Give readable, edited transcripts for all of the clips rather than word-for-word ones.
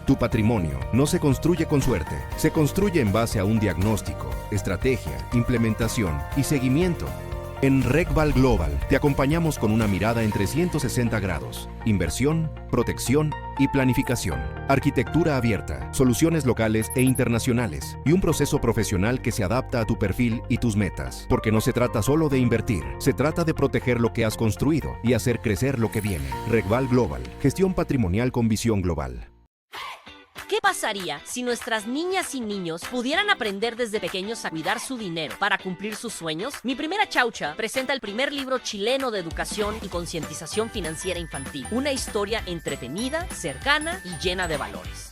Tu patrimonio no se construye con suerte, se construye en base a un diagnóstico, estrategia, implementación y seguimiento. En RecVal Global te acompañamos con una mirada en 360 grados, inversión, protección y planificación, arquitectura abierta, soluciones locales e internacionales y un proceso profesional que se adapta a tu perfil y tus metas. Porque no se trata solo de invertir, se trata de proteger lo que has construido y hacer crecer lo que viene. RecVal Global, gestión patrimonial con visión global. ¿Qué pasaría si nuestras niñas y niños pudieran aprender desde pequeños a cuidar su dinero para cumplir sus sueños? Mi Primera Chaucha presenta el primer libro chileno de educación y concientización financiera infantil. Una historia entretenida, cercana y llena de valores.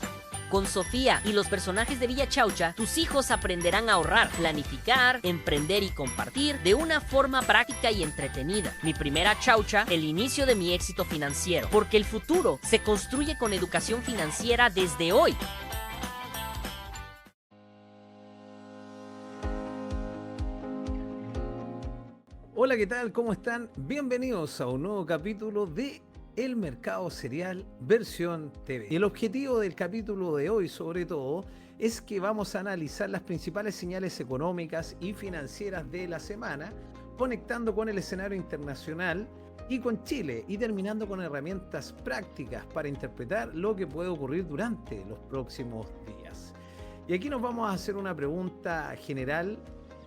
Con Sofía y los personajes de Villa Chaucha, tus hijos aprenderán a ahorrar, planificar, emprender y compartir de una forma práctica y entretenida. Mi Primera Chaucha, el inicio de mi éxito financiero, porque el futuro se construye con educación financiera desde hoy. Hola, ¿qué tal? ¿Cómo están? Bienvenidos a un nuevo capítulo de El Mercado Cereal versión TV. Y el objetivo del capítulo de hoy, sobre todo, es que vamos a analizar las principales señales económicas y financieras de la semana, conectando con el escenario internacional y con Chile, y terminando con herramientas prácticas para interpretar lo que puede ocurrir durante los próximos días. Y aquí nos vamos a hacer una pregunta general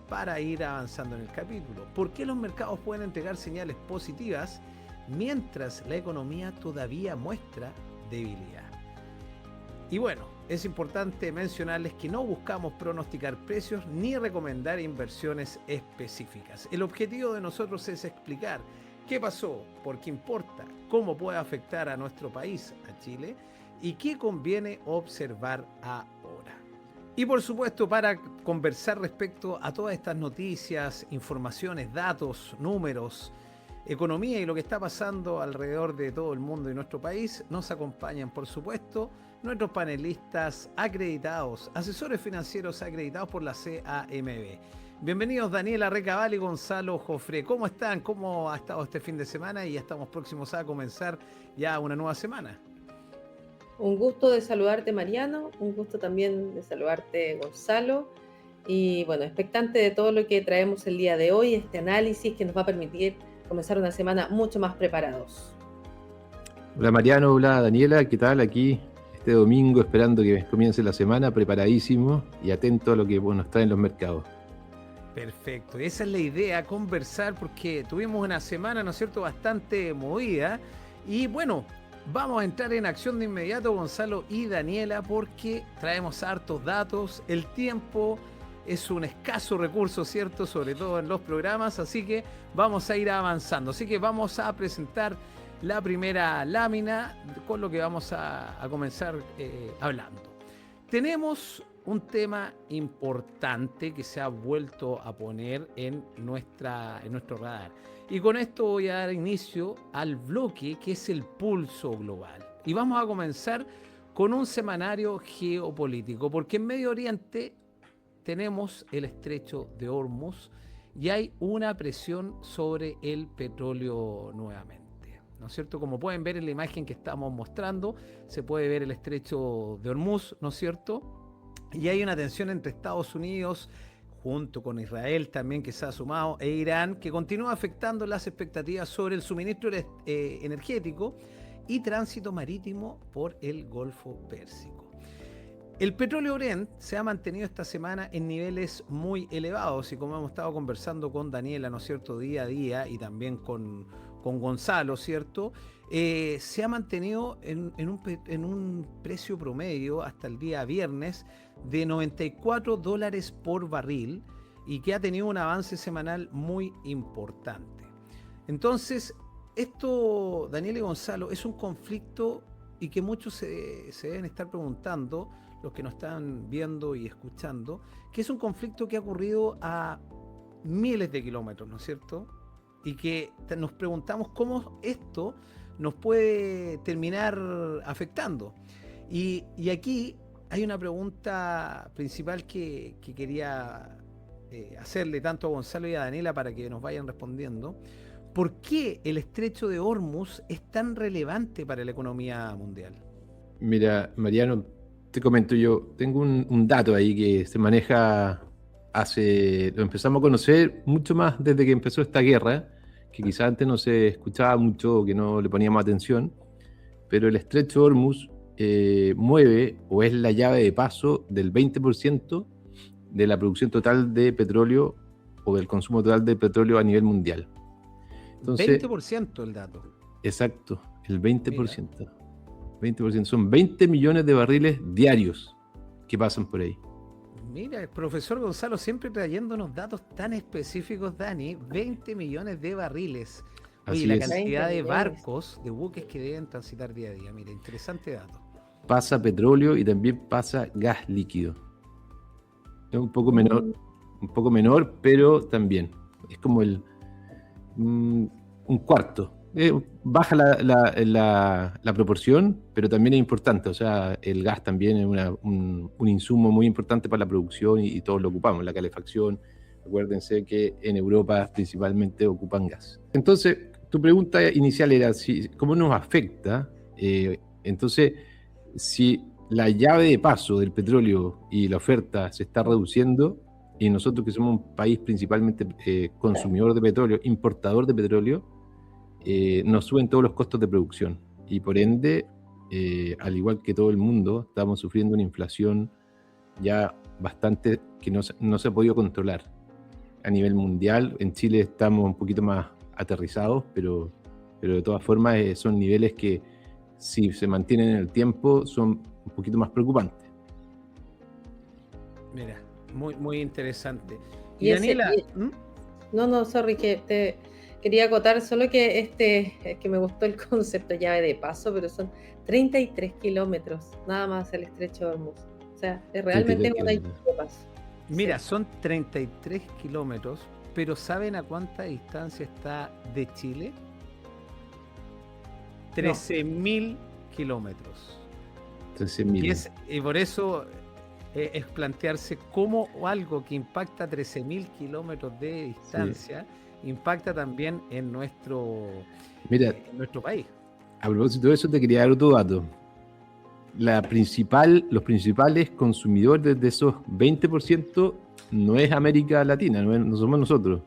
para ir avanzando en el capítulo. ¿Por qué los mercados pueden entregar señales positivas mientras la economía todavía muestra debilidad? Y bueno, es importante mencionarles que no buscamos pronosticar precios ni recomendar inversiones específicas. El objetivo de nosotros es explicar qué pasó, por qué importa, cómo puede afectar a nuestro país, a Chile, y qué conviene observar ahora. Y por supuesto, para conversar respecto a todas estas noticias, informaciones, datos, números, economía y lo que está pasando alrededor de todo el mundo y nuestro país, nos acompañan, por supuesto, nuestros panelistas acreditados, asesores financieros acreditados por la CAMB. Bienvenidos Daniela Recabal y Gonzalo Jofré. ¿Cómo están? ¿Cómo ha estado este fin de semana? Y ya estamos próximos a comenzar ya una nueva semana. Un gusto de saludarte, Mariano, un gusto también de saludarte, Gonzalo. Y bueno, expectante de todo lo que traemos el día de hoy, este análisis que nos va a permitir comenzar una semana mucho más preparados. Hola Mariano, hola Daniela, ¿qué tal? Aquí este domingo esperando que comience la semana, preparadísimo y atento a lo que nos traen los mercados. Perfecto, esa es la idea, conversar, porque tuvimos una semana, ¿no es cierto?, bastante movida. Y bueno, vamos a entrar en acción de inmediato, Gonzalo y Daniela, porque traemos hartos datos. El tiempo es un escaso recurso, ¿cierto?, sobre todo en los programas, así que vamos a ir avanzando. Así que vamos a presentar la primera lámina con lo que vamos a comenzar hablando. Tenemos un tema importante que se ha vuelto a poner en nuestro radar. Y con esto voy a dar inicio al bloque que es el pulso global. Y vamos a comenzar con un semanario geopolítico, porque en Medio Oriente tenemos el estrecho de Hormuz y hay una presión sobre el petróleo nuevamente, ¿no es cierto? Como pueden ver en la imagen que estamos mostrando, se puede ver el estrecho de Hormuz, ¿no es cierto? Y hay una tensión entre Estados Unidos, junto con Israel también, que se ha sumado, e Irán, que continúa afectando las expectativas sobre el suministro energético y tránsito marítimo por el Golfo Pérsico. El petróleo Brent se ha mantenido esta semana en niveles muy elevados y como hemos estado conversando con Daniela, ¿no es cierto?, día a día y también con Gonzalo, ¿cierto?, se ha mantenido en un precio promedio hasta el día viernes de $94 por barril y que ha tenido un avance semanal muy importante. Entonces, esto, Daniel y Gonzalo, es un conflicto y que muchos se deben estar preguntando, los que nos están viendo y escuchando, que es un conflicto que ha ocurrido a miles de kilómetros, ¿no es cierto? Y que nos preguntamos cómo esto nos puede terminar afectando. Y aquí hay una pregunta principal que quería hacerle tanto a Gonzalo y a Daniela para que nos vayan respondiendo. ¿Por qué el estrecho de Hormuz es tan relevante para la economía mundial? Mira, Mariano, Te comento, yo tengo un dato ahí que se maneja lo empezamos a conocer mucho más desde que empezó esta guerra, que quizás antes no se escuchaba mucho o que no le poníamos atención, pero el estrecho de Hormuz mueve o es la llave de paso del 20% de la producción total de petróleo o del consumo total de petróleo a nivel mundial. Entonces, 20% el dato. exacto, el 20%. 20%. Son 20 millones de barriles diarios que pasan por ahí. Mira, el profesor Gonzalo siempre trayéndonos datos tan específicos, Dani. 20 millones de barriles. Oye, Así la es. cantidad 20 de millones. barcos, de buques que deben transitar día a día. Mira, interesante dato. Pasa petróleo y también pasa gas líquido. Es un poco menor, pero también. Es como un cuarto. Baja la proporción, pero también es importante. O sea, el gas también es un insumo muy importante para la producción y todos lo ocupamos. La calefacción, acuérdense que en Europa principalmente ocupan gas. Entonces, tu pregunta inicial era cómo nos afecta. Entonces, si la llave de paso del petróleo y la oferta se está reduciendo, y nosotros que somos un país principalmente consumidor de petróleo, importador de petróleo, nos suben todos los costos de producción y por ende, al igual que todo el mundo, estamos sufriendo una inflación ya bastante que no se ha podido controlar a nivel mundial. En Chile estamos un poquito más aterrizados, pero de todas formas son niveles que si se mantienen en el tiempo son un poquito más preocupantes. Mira, muy, muy interesante. Y Daniela, No, sorry, que te quería acotar, solo que que me gustó el concepto llave de paso, pero son 33 kilómetros, nada más el estrecho de Hormuz. O sea, es realmente 33 una llave kilómetros. de paso. mira, son 33 kilómetros, pero ¿saben a cuánta distancia está de Chile? 13.000 kilómetros. 13.000. Y por eso es plantearse cómo algo que impacta 13.000 kilómetros de distancia impacta también en nuestro Mira, país. a propósito de eso, te quería dar otro dato. Los principales consumidores de esos 20% no es América Latina, no somos nosotros.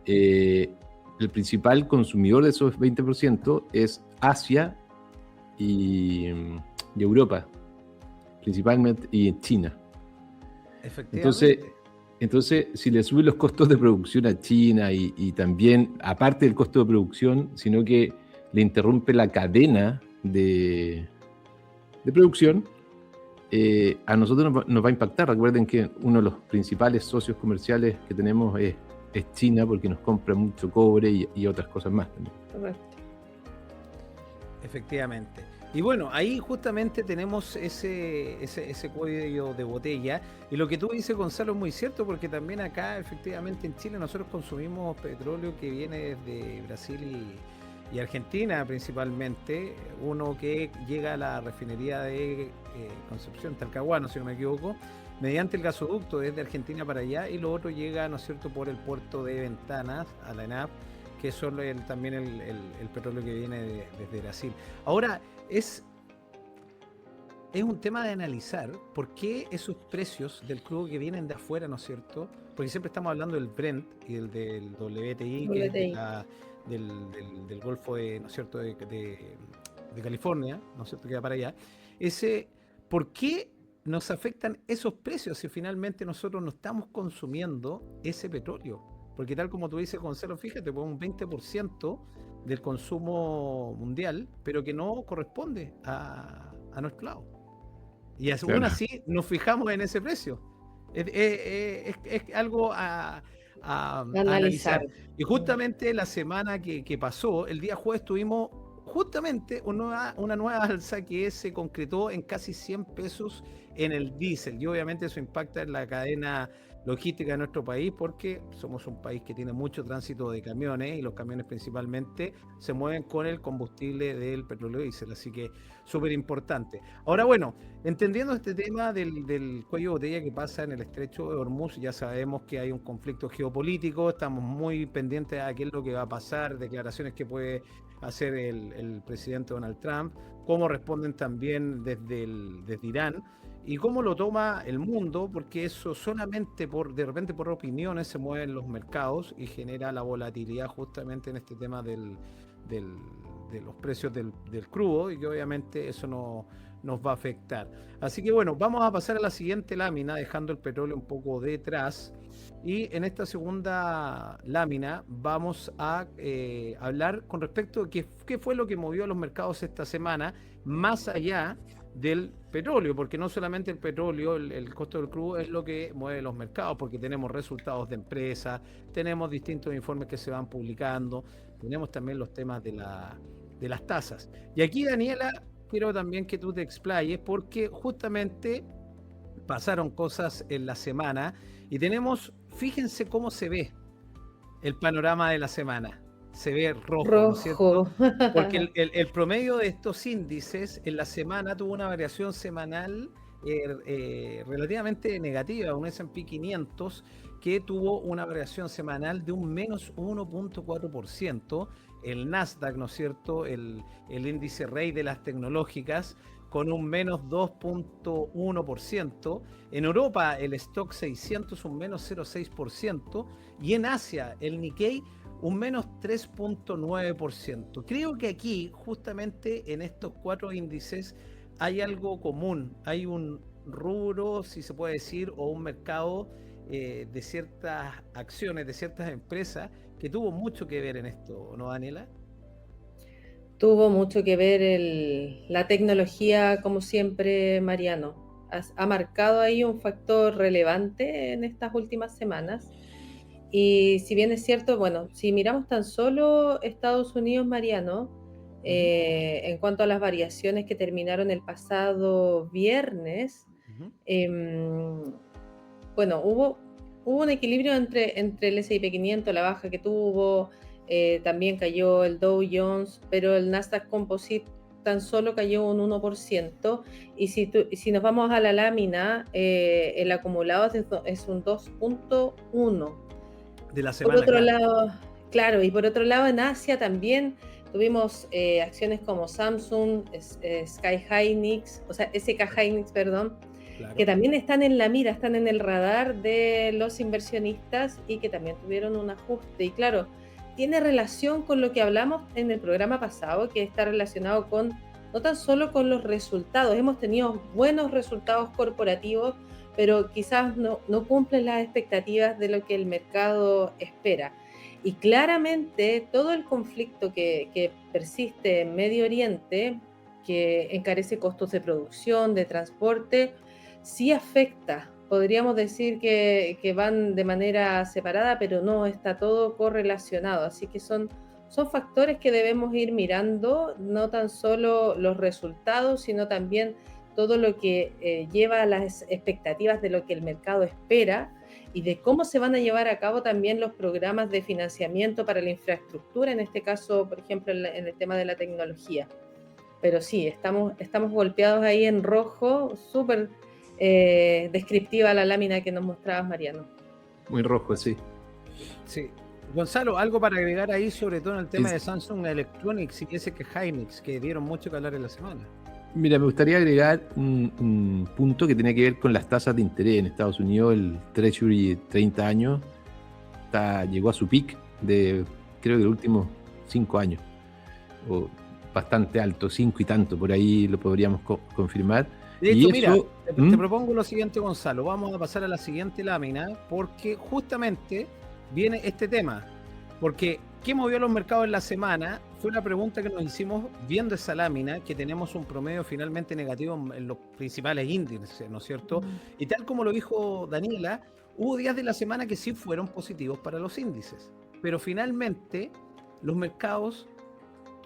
El principal consumidor de esos 20% es Asia y Europa, principalmente, y China. Efectivamente. Entonces, si le suben los costos de producción a China y también, aparte del costo de producción, sino que le interrumpe la cadena de producción, a nosotros nos va a impactar. Recuerden que uno de los principales socios comerciales que tenemos es China, porque nos compra mucho cobre y otras cosas más también. Correcto. Efectivamente. Y bueno, ahí justamente tenemos ese cuello de botella. Y lo que tú dices, Gonzalo, es muy cierto, porque también acá, efectivamente, en Chile nosotros consumimos petróleo que viene desde Brasil y Argentina principalmente. Uno que llega a la refinería de Concepción, Talcahuano, si no me equivoco, mediante el gasoducto desde Argentina para allá, y lo otro llega, ¿no es cierto?, por el puerto de Ventanas, a la ENAP, que es también el petróleo que viene desde Brasil. Ahora, es un tema de analizar por qué esos precios del crudo que vienen de afuera, ¿no es cierto? Porque siempre estamos hablando del Brent y del WTI, que es del Golfo ¿no es cierto?, de California, ¿no es cierto?, que va para allá. ¿Por qué nos afectan esos precios si finalmente nosotros no estamos consumiendo ese petróleo? Porque tal como tú dices, Gonzalo, fíjate, pues un 20% del consumo mundial, pero que no corresponde a nuestro lado. Y aún así nos fijamos en ese precio. Es algo a analizar. Y justamente la semana que pasó, el día jueves, tuvimos justamente una nueva alza que se concretó en casi 100 pesos en el diésel. Y obviamente eso impacta en la cadena logística de nuestro país, porque somos un país que tiene mucho tránsito de camiones, y los camiones principalmente se mueven con el combustible del petróleo diésel, así que súper importante. Ahora, bueno, entendiendo este tema del cuello de botella que pasa en el estrecho de Hormuz, ya sabemos que hay un conflicto geopolítico, estamos muy pendientes a qué es lo que va a pasar, declaraciones que puede a ser el presidente Donald Trump, cómo responden también desde Irán y cómo lo toma el mundo, porque eso solamente de repente por opiniones se mueven los mercados y genera la volatilidad justamente en este tema de los precios del crudo, y que obviamente eso nos va a afectar. Así que bueno, vamos a pasar a la siguiente lámina, dejando el petróleo un poco detrás. Y en esta segunda lámina vamos a hablar con respecto a qué fue lo que movió a los mercados esta semana, más allá del petróleo, porque no solamente el petróleo, el costo del crudo es lo que mueve los mercados, porque tenemos resultados de empresas, tenemos distintos informes que se van publicando, tenemos también los temas de las tasas. Y aquí, Daniela, quiero también que tú te explayes, porque justamente pasaron cosas en la semana y fíjense cómo se ve el panorama de la semana. Se ve rojo, ¿no es cierto? Porque el promedio de estos índices en la semana tuvo una variación semanal relativamente negativa, un S&P 500 que tuvo una variación semanal de un menos 1.4%, el Nasdaq, ¿no es cierto?, el índice rey de las tecnológicas, con un menos 2.1%, en Europa el Stock 600 un menos 0.6%, y en Asia el Nikkei un menos 3.9%. Creo que aquí, justamente en estos 4 índices, hay algo común, hay un rubro, si se puede decir, o un mercado de ciertas acciones, de ciertas empresas, que tuvo mucho que ver en esto, ¿no, Daniela? Tuvo mucho que ver la tecnología, como siempre, Mariano. Ha marcado ahí un factor relevante en estas últimas semanas. Y si bien es cierto, bueno, si miramos tan solo Estados Unidos, Mariano, en cuanto a las variaciones que terminaron el pasado viernes, bueno, hubo un equilibrio entre el S&P 500, la baja que tuvo, también cayó el Dow Jones, pero el Nasdaq Composite tan solo cayó un 1%, y si nos vamos a la lámina, el acumulado es un 2.1%. De la semana. Por otro lado, claro, y por otro lado en Asia también tuvimos acciones como Samsung, SK Hynix, perdón, claro, que también están en la mira, están en el radar de los inversionistas y que también tuvieron un ajuste. Y claro, tiene relación con lo que hablamos en el programa pasado, que está relacionado no tan solo con los resultados. Hemos tenido buenos resultados corporativos, pero quizás no cumplen las expectativas de lo que el mercado espera. Y claramente todo el conflicto que persiste en Medio Oriente, que encarece costos de producción, de transporte, sí afecta. Podríamos decir que van de manera separada, pero no, está todo correlacionado. Así que son factores que debemos ir mirando, no tan solo los resultados, sino también todo lo que lleva a las expectativas de lo que el mercado espera y de cómo se van a llevar a cabo también los programas de financiamiento para la infraestructura, en este caso, por ejemplo, en el tema de la tecnología. Pero sí, estamos golpeados ahí en rojo, súper descriptiva la lámina que nos mostrabas, Mariano. Muy rojo, sí. Sí. Gonzalo, algo para agregar ahí, sobre todo en el tema de Samsung Electronics y ese que Hynix, que dieron mucho que hablar en la semana. Mira, me gustaría agregar un punto que tiene que ver con las tasas de interés. En Estados Unidos el Treasury 30 años llegó a su peak de, creo que los últimos 5 años, o bastante alto, 5 y tanto, por ahí lo podríamos confirmar. De hecho, mira, te propongo lo siguiente, Gonzalo, vamos a pasar a la siguiente lámina, porque justamente viene este tema, porque ¿qué movió los mercados en la semana? Fue la pregunta que nos hicimos viendo esa lámina, que tenemos un promedio finalmente negativo en los principales índices, ¿no es cierto? Y tal como lo dijo Daniela, hubo días de la semana que sí fueron positivos para los índices, pero finalmente los mercados,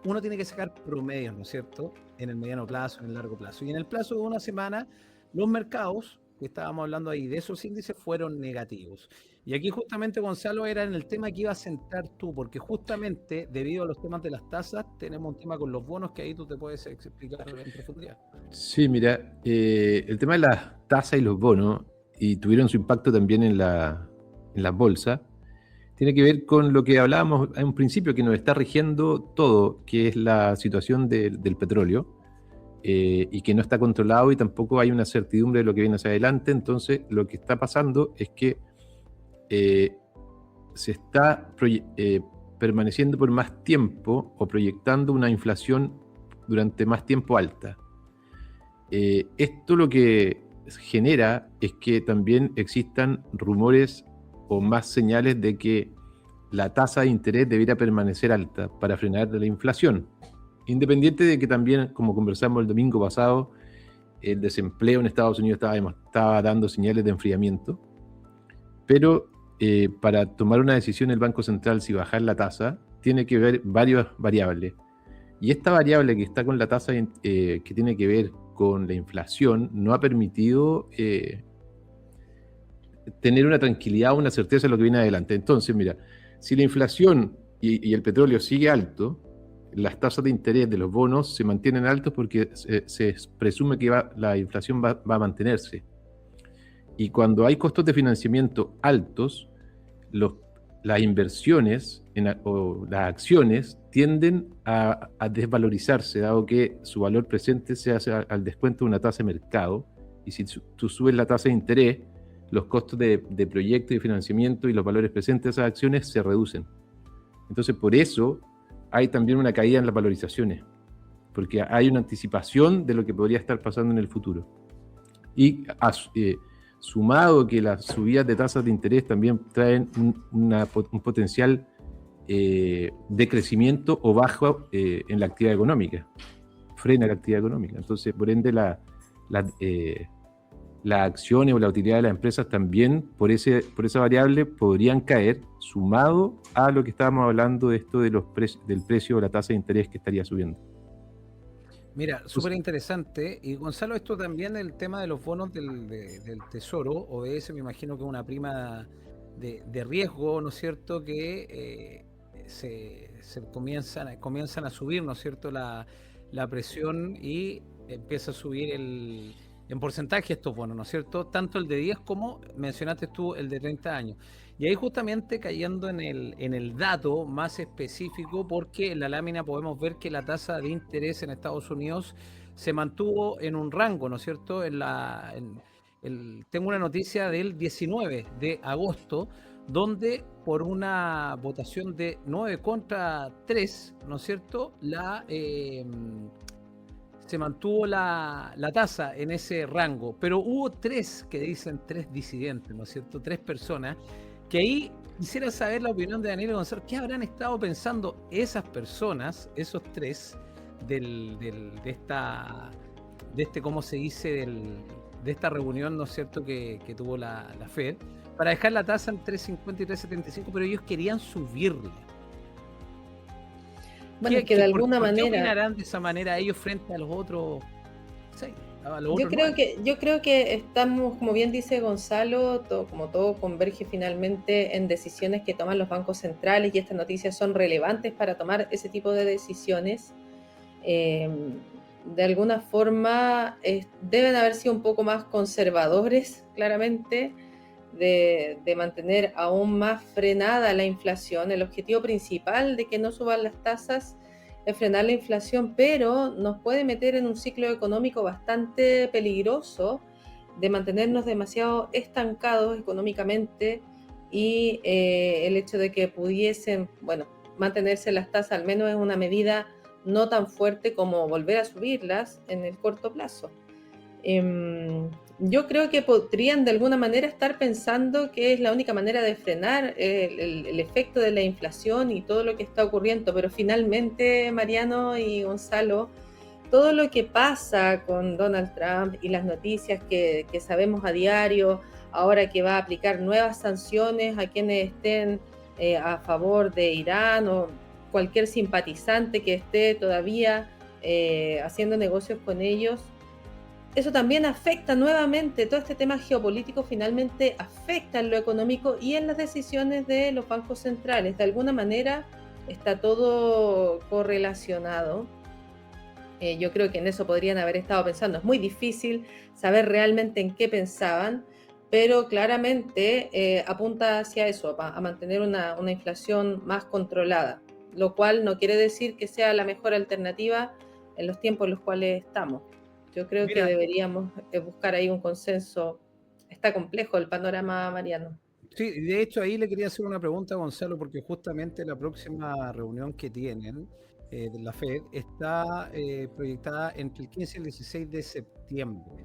uno tiene que sacar promedios, ¿no es cierto? En el mediano plazo, en el largo plazo. Y en el plazo de una semana, los mercados, que estábamos hablando ahí, de esos índices fueron negativos. Y aquí justamente, Gonzalo, era en el tema que ibas a centrar tú, porque justamente debido a los temas de las tasas, tenemos un tema con los bonos que ahí tú te puedes explicar en profundidad. Sí, mira, el tema de las tasas y los bonos, y tuvieron su impacto también en la bolsa. tiene que ver con lo que hablábamos en un principio, que nos está rigiendo todo, que es la situación del petróleo, y que no está controlado y tampoco hay una certidumbre de lo que viene hacia adelante. Entonces, lo que está pasando es que se está permaneciendo por más tiempo o proyectando una inflación durante más tiempo alta. Esto lo que genera es que también existan rumores o más señales de que la tasa de interés debiera permanecer alta para frenar la inflación. Independiente de que también, como conversamos el domingo pasado, el desempleo en Estados Unidos estaba dando señales de enfriamiento, pero para tomar una decisión el Banco Central si bajar la tasa, tiene que ver varias variables. Y esta variable que está con la tasa que tiene que ver con la inflación no ha permitido tener una tranquilidad o una certeza de lo que viene adelante. Entonces, mira, si la inflación y el petróleo sigue alto, las tasas de interés de los bonos se mantienen altos porque se presume que la inflación va a mantenerse. Y cuando hay costos de financiamiento altos, las inversiones o las acciones tienden a desvalorizarse, dado que su valor presente se hace al descuento de una tasa de mercado. Y si tú subes la tasa de interés, los costos de proyecto y financiamiento y los valores presentes de esas acciones se reducen. Entonces, por eso hay también una caída en las valorizaciones, porque hay una anticipación de lo que podría estar pasando en el futuro. Y sumado que las subidas de tasas de interés también traen un potencial de crecimiento o bajo en la actividad económica, frena la actividad económica. Entonces, por ende, las acciones o la utilidad de las empresas también por esa variable podrían caer, sumado a lo que estábamos hablando de esto de del precio o la tasa de interés que estaría subiendo. Mira, súper interesante. Y Gonzalo, esto también, el tema de los bonos del Tesoro, ODS, me imagino que es una prima de riesgo, ¿no es cierto?, que se comienzan a subir, ¿no es cierto?, la presión y empieza a subir en porcentaje estos bonos, ¿no es cierto?, tanto el de 10 como mencionaste tú el de 30 años. Y ahí justamente cayendo en el dato más específico, porque en la lámina podemos ver que la tasa de interés en Estados Unidos se mantuvo en un rango, ¿no es cierto? Tengo una noticia del 19 de agosto, donde por una votación de 9 contra 3, ¿no es cierto?, se mantuvo la tasa en ese rango, pero hubo tres disidentes, ¿no es cierto?, 3 personas, que ahí quisiera saber la opinión de Daniel Gonzalo. ¿Qué habrán estado pensando esas personas, esos 3, ¿cómo se dice?, de esta reunión, ¿no es cierto?, que tuvo la Fed, para dejar la tasa en 3.50 y 3.75, pero ellos querían subirla? Bueno, es que de alguna ¿Por qué manera opinarán de esa manera ellos frente a los otros? Sí, a los yo otros creo 9. yo creo que estamos, como bien dice Gonzalo, como todo converge finalmente en decisiones que toman los bancos centrales, y estas noticias son relevantes para tomar ese tipo de decisiones. De alguna forma deben haber sido un poco más conservadores, claramente, de mantener aún más frenada la inflación. El objetivo principal de que no suban las tasas es frenar la inflación, pero nos puede meter en un ciclo económico bastante peligroso de mantenernos demasiado estancados económicamente, y el hecho de que pudiesen, mantenerse las tasas al menos es una medida no tan fuerte como volver a subirlas en el corto plazo. Yo creo que podrían de alguna manera estar pensando que es la única manera de frenar el efecto de la inflación y todo lo que está ocurriendo, pero finalmente, Mariano y Gonzalo, todo lo que pasa con Donald Trump y las noticias que sabemos a diario, ahora que va a aplicar nuevas sanciones a quienes estén a favor de Irán, o cualquier simpatizante que esté todavía haciendo negocios con ellos, eso también afecta nuevamente. Todo este tema geopolítico finalmente afecta en lo económico y en las decisiones de los bancos centrales. De alguna manera está todo correlacionado. Yo creo que en eso podrían haber estado pensando. Es muy difícil saber realmente en qué pensaban, pero claramente apunta hacia eso, a mantener una inflación más controlada, lo cual no quiere decir que sea la mejor alternativa en los tiempos en los cuales estamos. Yo creo que Mira, deberíamos buscar ahí un consenso. Está complejo el panorama, Mariano. sí, de hecho ahí le quería hacer una pregunta a Gonzalo, porque justamente la próxima reunión que tienen de la FED está proyectada entre el 15 y el 16 de septiembre,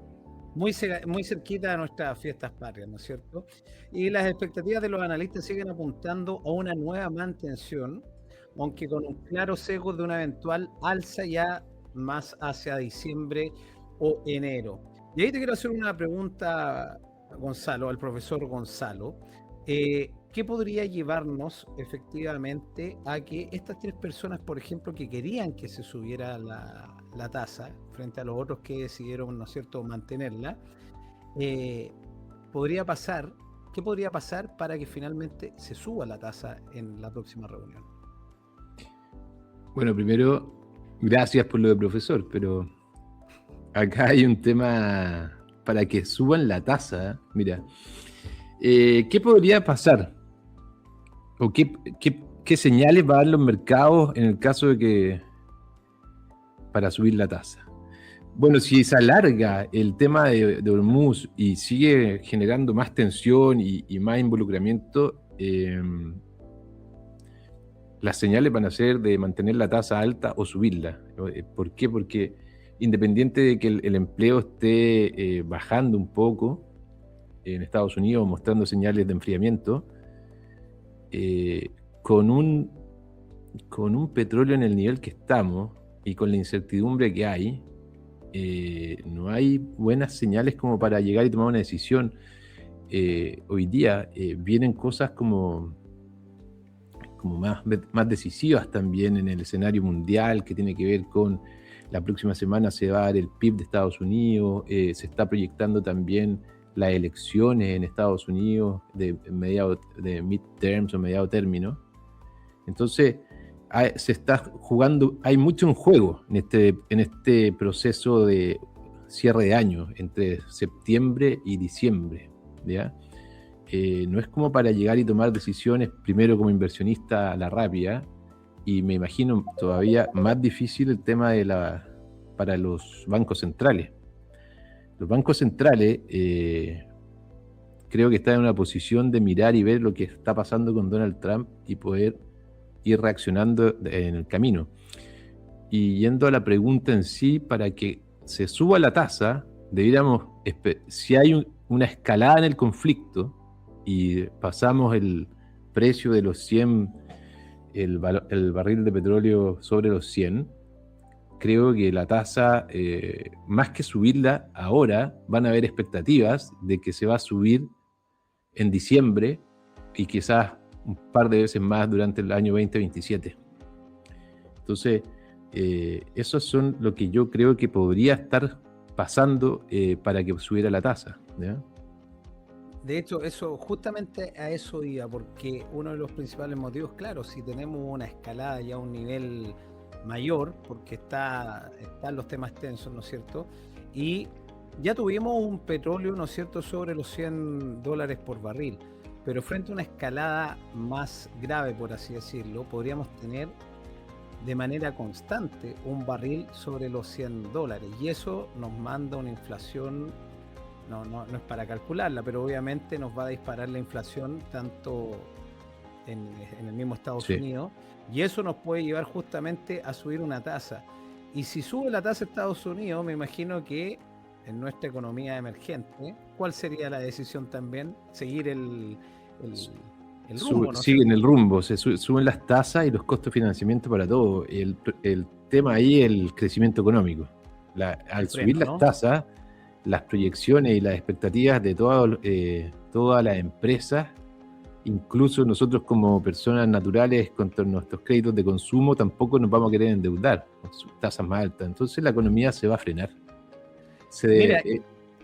muy cerquita de nuestras fiestas patrias, ¿no es cierto? Y las expectativas de los analistas siguen apuntando a una nueva mantención, aunque con un claro sesgo de una eventual alza ya más hacia diciembre o enero. Y ahí te quiero hacer una pregunta, Gonzalo, al profesor Gonzalo. ¿Qué podría llevarnos efectivamente a que estas tres personas, por ejemplo, que querían que se subiera la tasa frente a los otros que decidieron, ¿no es cierto?, mantenerla, podría pasar, ¿qué podría pasar para que finalmente se suba la tasa en la próxima reunión? Bueno, primero, gracias por lo de profesor, pero acá hay un tema para que suban la tasa. Mira, ¿qué podría pasar? ¿O qué señales va a dar los mercados en el caso de que para subir la tasa? Bueno, si se alarga el tema de Hormuz y sigue generando más tensión y más involucramiento, las señales van a ser de mantener la tasa alta o subirla. ¿Por qué? Porque independiente de que el empleo esté bajando un poco en Estados Unidos, mostrando señales de enfriamiento, con un petróleo en el nivel que estamos y con la incertidumbre que hay, no hay buenas señales como para llegar y tomar una decisión. Hoy día vienen cosas como más decisivas también en el escenario mundial, que tiene que ver con la próxima semana se va a dar el PIB de Estados Unidos, se está proyectando también las elecciones en Estados Unidos de midterms o mediado término. Entonces se está jugando, hay mucho en juego en este proceso de cierre de año entre septiembre y diciembre, ¿ya? No es como para llegar y tomar decisiones primero como inversionista a la rápida, y me imagino todavía más difícil el tema para los bancos centrales. Los bancos centrales creo que están en una posición de mirar y ver lo que está pasando con Donald Trump y poder ir reaccionando en el camino. Y yendo a la pregunta en sí, para que se suba la tasa, deberíamos, si hay una escalada en el conflicto y pasamos el precio de los 100, el barril de petróleo sobre los 100, creo que la tasa, más que subirla ahora, van a haber expectativas de que se va a subir en diciembre y quizás un par de veces más durante el año 2027. Entonces, esos son lo que yo creo que podría estar pasando para que subiera la tasa, ¿ya? De hecho, justamente a eso iba, porque uno de los principales motivos, claro, si tenemos una escalada ya a un nivel mayor, porque están los temas tensos, ¿no es cierto? Y ya tuvimos un petróleo, ¿no es cierto?, sobre los $100 por barril, pero frente a una escalada más grave, por así decirlo, podríamos tener de manera constante un barril sobre los $100, y eso nos manda una inflación. No es para calcularla, pero obviamente nos va a disparar la inflación tanto en el mismo Estados Unidos, y eso nos puede llevar justamente a subir una tasa. Y si sube la tasa de Estados Unidos, me imagino que en nuestra economía emergente, ¿cuál sería la decisión también? Seguir el rumbo, ¿no? Siguen el rumbo, suben las tasas y los costos de financiamiento para todo. El tema ahí es el crecimiento económico. Al subir las tasas, las proyecciones y las expectativas de todas las empresas, incluso nosotros como personas naturales contra nuestros créditos de consumo, tampoco nos vamos a querer endeudar con sus tasas más altas. Entonces la economía se va a frenar.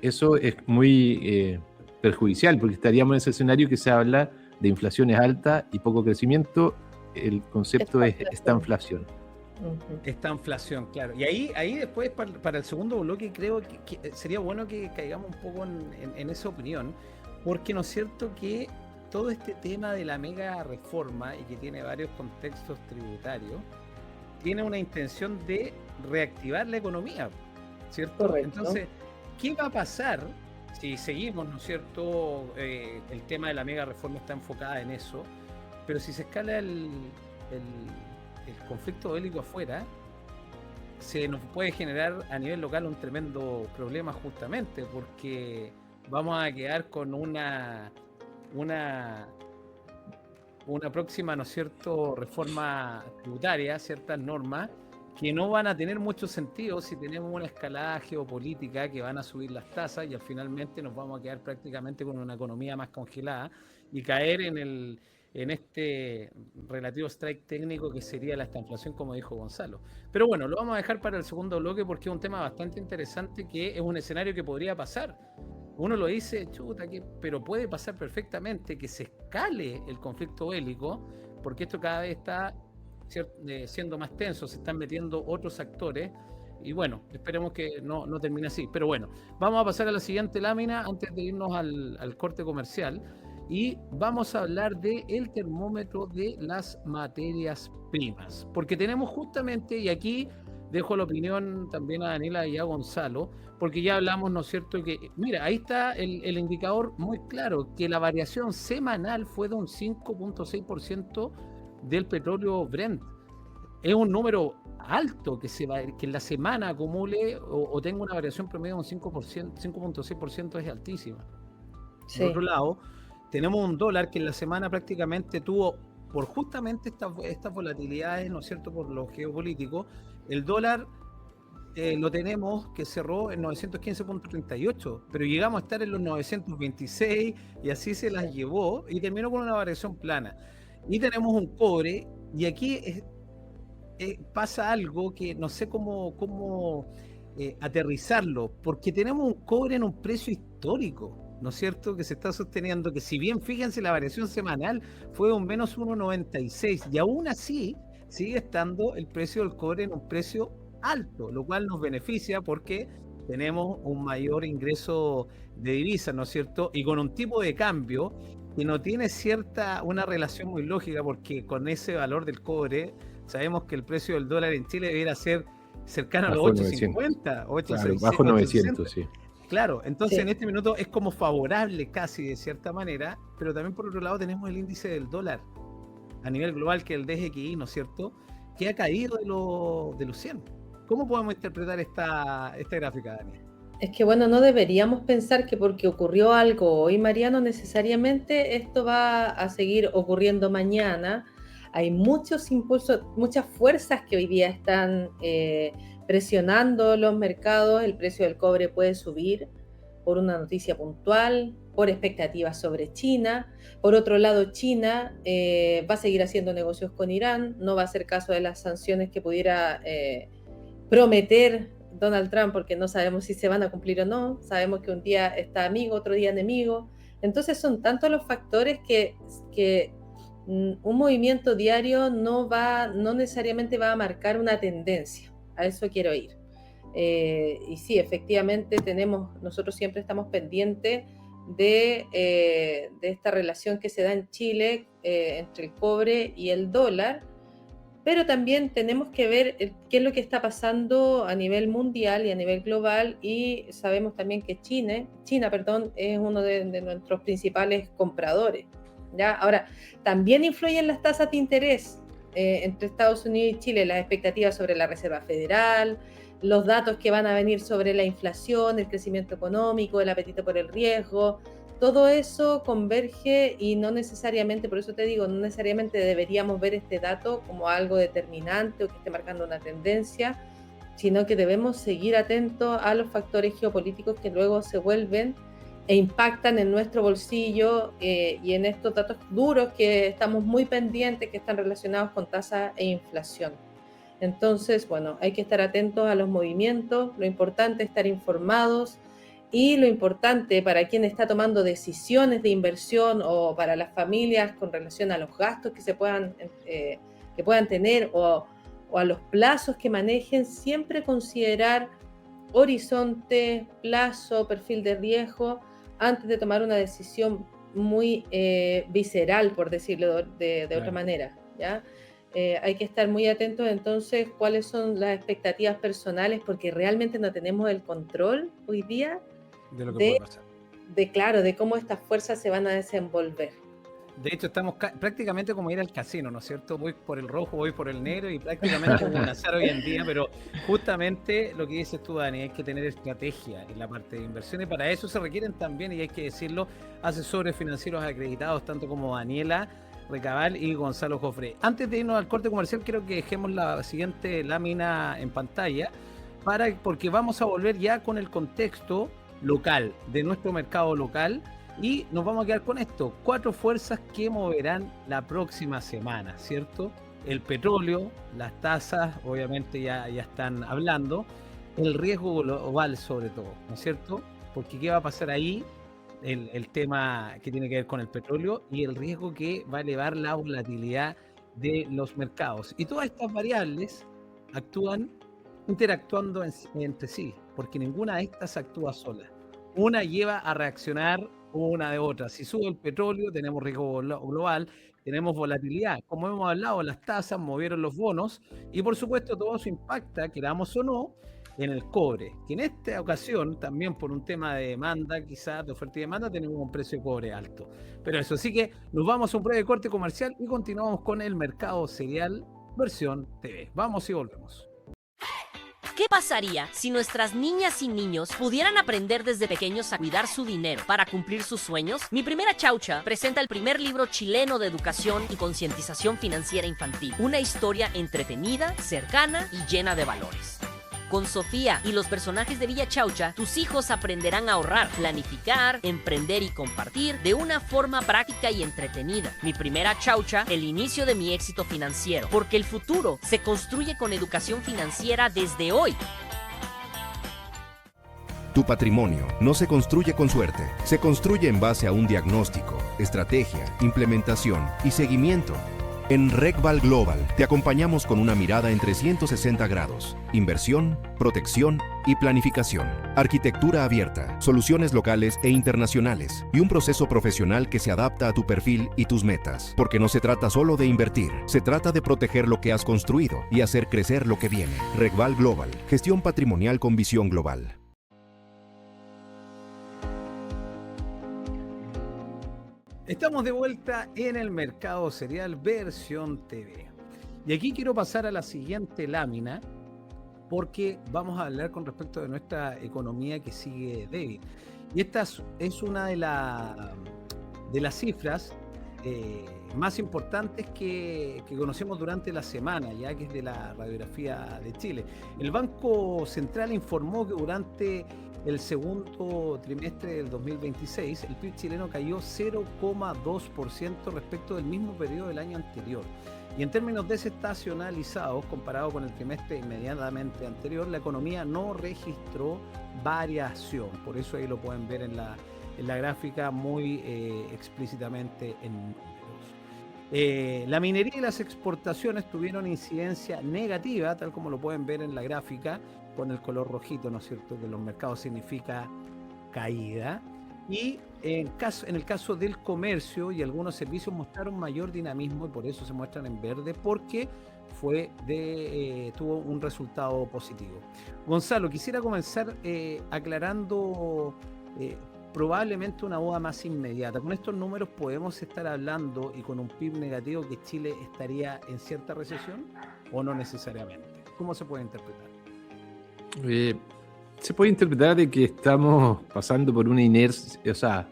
Eso es muy perjudicial, porque estaríamos en ese escenario que se habla de inflaciones altas y poco crecimiento. El concepto es esta inflación. Esta inflación, claro. Y ahí después, para el segundo bloque, creo que sería bueno que caigamos un poco en esa opinión, porque ¿no es cierto que todo este tema de la mega reforma y que tiene varios contextos tributarios, tiene una intención de reactivar la economía, ¿cierto? Correcto. Entonces, ¿qué va a pasar si seguimos, ¿no es cierto? El tema de la mega reforma está enfocada en eso, pero si se escala el conflicto bélico afuera, se nos puede generar a nivel local un tremendo problema justamente, porque vamos a quedar con una próxima, ¿no es cierto?, reforma tributaria, ciertas normas que no van a tener mucho sentido si tenemos una escalada geopolítica que van a subir las tasas y finalmente nos vamos a quedar prácticamente con una economía más congelada y caer en este relativo strike técnico que sería la estanflación, como dijo Gonzalo. Pero bueno, lo vamos a dejar para el segundo bloque porque es un tema bastante interesante, que es un escenario que podría pasar. Uno lo dice, chuta, pero puede pasar perfectamente que se escale el conflicto bélico, porque esto cada vez está siendo más tenso, se están metiendo otros actores, y bueno, esperemos que no termine así. Pero bueno, vamos a pasar a la siguiente lámina antes de irnos al corte comercial, y vamos a hablar del termómetro de las materias primas, porque tenemos justamente, y aquí dejo la opinión también a Daniela y a Gonzalo, porque ya hablamos, ¿no es cierto?, que mira, ahí está el indicador muy claro, que la variación semanal fue de un 5.6% del petróleo Brent. Es un número alto que en la semana acumule o tenga una variación promedio de un 5.6% es altísima. Sí. Por otro lado, tenemos un dólar que en la semana prácticamente tuvo, por justamente estas volatilidades, ¿no es cierto?, por lo geopolítico, el dólar lo tenemos que cerró en 915.38, pero llegamos a estar en los 926 y así se las llevó y terminó con una variación plana. Y tenemos un cobre, y aquí pasa algo que no sé cómo aterrizarlo, porque tenemos un cobre en un precio histórico, ¿no es cierto?, que se está sosteniendo, que si bien, fíjense, la variación semanal fue un menos 1.96, y aún así sigue estando el precio del cobre en un precio alto, lo cual nos beneficia porque tenemos un mayor ingreso de divisas, ¿no es cierto?, y con un tipo de cambio que no tiene una relación muy lógica, porque con ese valor del cobre sabemos que el precio del dólar en Chile debería ser cercano a los 8.50, 8.60. Bajo 900, sí. Claro, entonces Sí. En este minuto es como favorable casi de cierta manera, pero también por otro lado tenemos el índice del dólar a nivel global, que es el DXY, ¿no es cierto?, que ha caído de los 100. ¿Cómo podemos interpretar esta gráfica, Daniel? Es que bueno, no deberíamos pensar que porque ocurrió algo hoy, Mariano, necesariamente esto va a seguir ocurriendo mañana. Hay muchos impulsos, muchas fuerzas que hoy día están presionando los mercados. El precio del cobre puede subir por una noticia puntual, por expectativas sobre China. Por otro lado, China va a seguir haciendo negocios con Irán, no va a hacer caso de las sanciones que pudiera prometer Donald Trump, porque no sabemos si se van a cumplir o no. Sabemos que un día está amigo, otro día enemigo. Entonces son tantos los factores que un movimiento diario no necesariamente va a marcar una tendencia. A eso quiero ir. Y sí, efectivamente nosotros siempre estamos pendientes de esta relación que se da en Chile entre el cobre y el dólar, pero también tenemos que ver qué es lo que está pasando a nivel mundial y a nivel global, y sabemos también que China, es uno de nuestros principales compradores, ¿ya? Ahora, también influyen las tasas de interés entre Estados Unidos y Chile, las expectativas sobre la Reserva Federal, los datos que van a venir sobre la inflación, el crecimiento económico, el apetito por el riesgo. Todo eso converge y no necesariamente, por eso te digo, no necesariamente deberíamos ver este dato como algo determinante o que esté marcando una tendencia, sino que debemos seguir atentos a los factores geopolíticos que luego se vuelven e impactan en nuestro bolsillo y en estos datos duros que estamos muy pendientes, que están relacionados con tasa e inflación. Entonces, bueno, hay que estar atentos a los movimientos, lo importante es estar informados. Y lo importante para quien está tomando decisiones de inversión o para las familias con relación a los gastos que puedan tener o a los plazos que manejen, siempre considerar horizonte, plazo, perfil de riesgo, antes de tomar una decisión muy visceral, por decirlo de otra Claro. manera, ¿ya? Hay que estar muy atentos entonces cuáles son las expectativas personales, porque realmente no tenemos el control hoy día De lo que puede de, pasar. claro, de cómo estas fuerzas se van a desenvolver. De hecho, estamos prácticamente como ir al casino, ¿no es cierto? Voy por el rojo, voy por el negro y prácticamente como un azar hoy en día, pero justamente lo que dices tú, Dani, hay que tener estrategia en la parte de inversiones. Para eso se requieren también, y hay que decirlo, asesores financieros acreditados, tanto como Daniela Recabal y Gonzalo Jofre. Antes de irnos al corte comercial, quiero que dejemos la siguiente lámina en pantalla, porque vamos a volver ya con el contexto local, de nuestro mercado local. Y nos vamos a quedar con esto, 4 fuerzas que moverán la próxima semana, ¿cierto? El petróleo, las tasas, obviamente ya están hablando, el riesgo global sobre todo, ¿no es cierto? Porque ¿qué va a pasar ahí? El tema que tiene que ver con el petróleo y el riesgo que va a elevar la volatilidad de los mercados. Y todas estas variables actúan interactuando entre sí, porque ninguna de estas actúa sola. Una lleva a reaccionar una de otra. Si sube el petróleo, tenemos riesgo global, tenemos volatilidad. Como hemos hablado, las tasas movieron los bonos y por supuesto todo eso impacta, queramos o no, en el cobre, que en esta ocasión, también por un tema de demanda, quizás de oferta y demanda, tenemos un precio de cobre alto. Pero eso, sí que nos vamos a un breve corte comercial y continuamos con el mercado cereal versión TV. Vamos y volvemos. ¿Qué pasaría si nuestras niñas y niños pudieran aprender desde pequeños a cuidar su dinero para cumplir sus sueños? Mi primera chaucha presenta el primer libro chileno de educación y concientización financiera infantil. Una historia entretenida, cercana y llena de valores. Con Sofía y los personajes de Villa Chaucha, tus hijos aprenderán a ahorrar, planificar, emprender y compartir de una forma práctica y entretenida. Mi primera chaucha, el inicio de mi éxito financiero, porque el futuro se construye con educación financiera desde hoy. Tu patrimonio no se construye con suerte, se construye en base a un diagnóstico, estrategia, implementación y seguimiento. En RegVal Global te acompañamos con una mirada en 360 grados, inversión, protección y planificación, arquitectura abierta, soluciones locales e internacionales y un proceso profesional que se adapta a tu perfil y tus metas. Porque no se trata solo de invertir, se trata de proteger lo que has construido y hacer crecer lo que viene. RegVal Global, gestión patrimonial con visión global. Estamos de vuelta en el mercado cereal versión TV. Y aquí quiero pasar a la siguiente lámina porque vamos a hablar con respecto de nuestra economía que sigue débil. Y esta es una de las cifras más importantes que conocemos durante la semana, ya que es de la radiografía de Chile. El Banco Central informó que durante el segundo trimestre del 2026, el PIB chileno cayó 0,2% respecto del mismo periodo del año anterior. Y en términos desestacionalizados, comparado con el trimestre inmediatamente anterior, la economía no registró variación. Por eso ahí lo pueden ver en la gráfica muy explícitamente en números. La minería y las exportaciones tuvieron incidencia negativa, tal como lo pueden ver en la gráfica, con el color rojito, ¿no es cierto?, que en los mercados significa caída. Y en el caso del comercio y algunos servicios mostraron mayor dinamismo y por eso se muestran en verde, porque tuvo un resultado positivo. Gonzalo, quisiera comenzar aclarando probablemente una duda más inmediata. Con estos números podemos estar hablando, y con un PIB negativo, que Chile estaría en cierta recesión o no necesariamente. ¿Cómo se puede interpretar? Se puede interpretar de que estamos pasando por una inercia, o sea,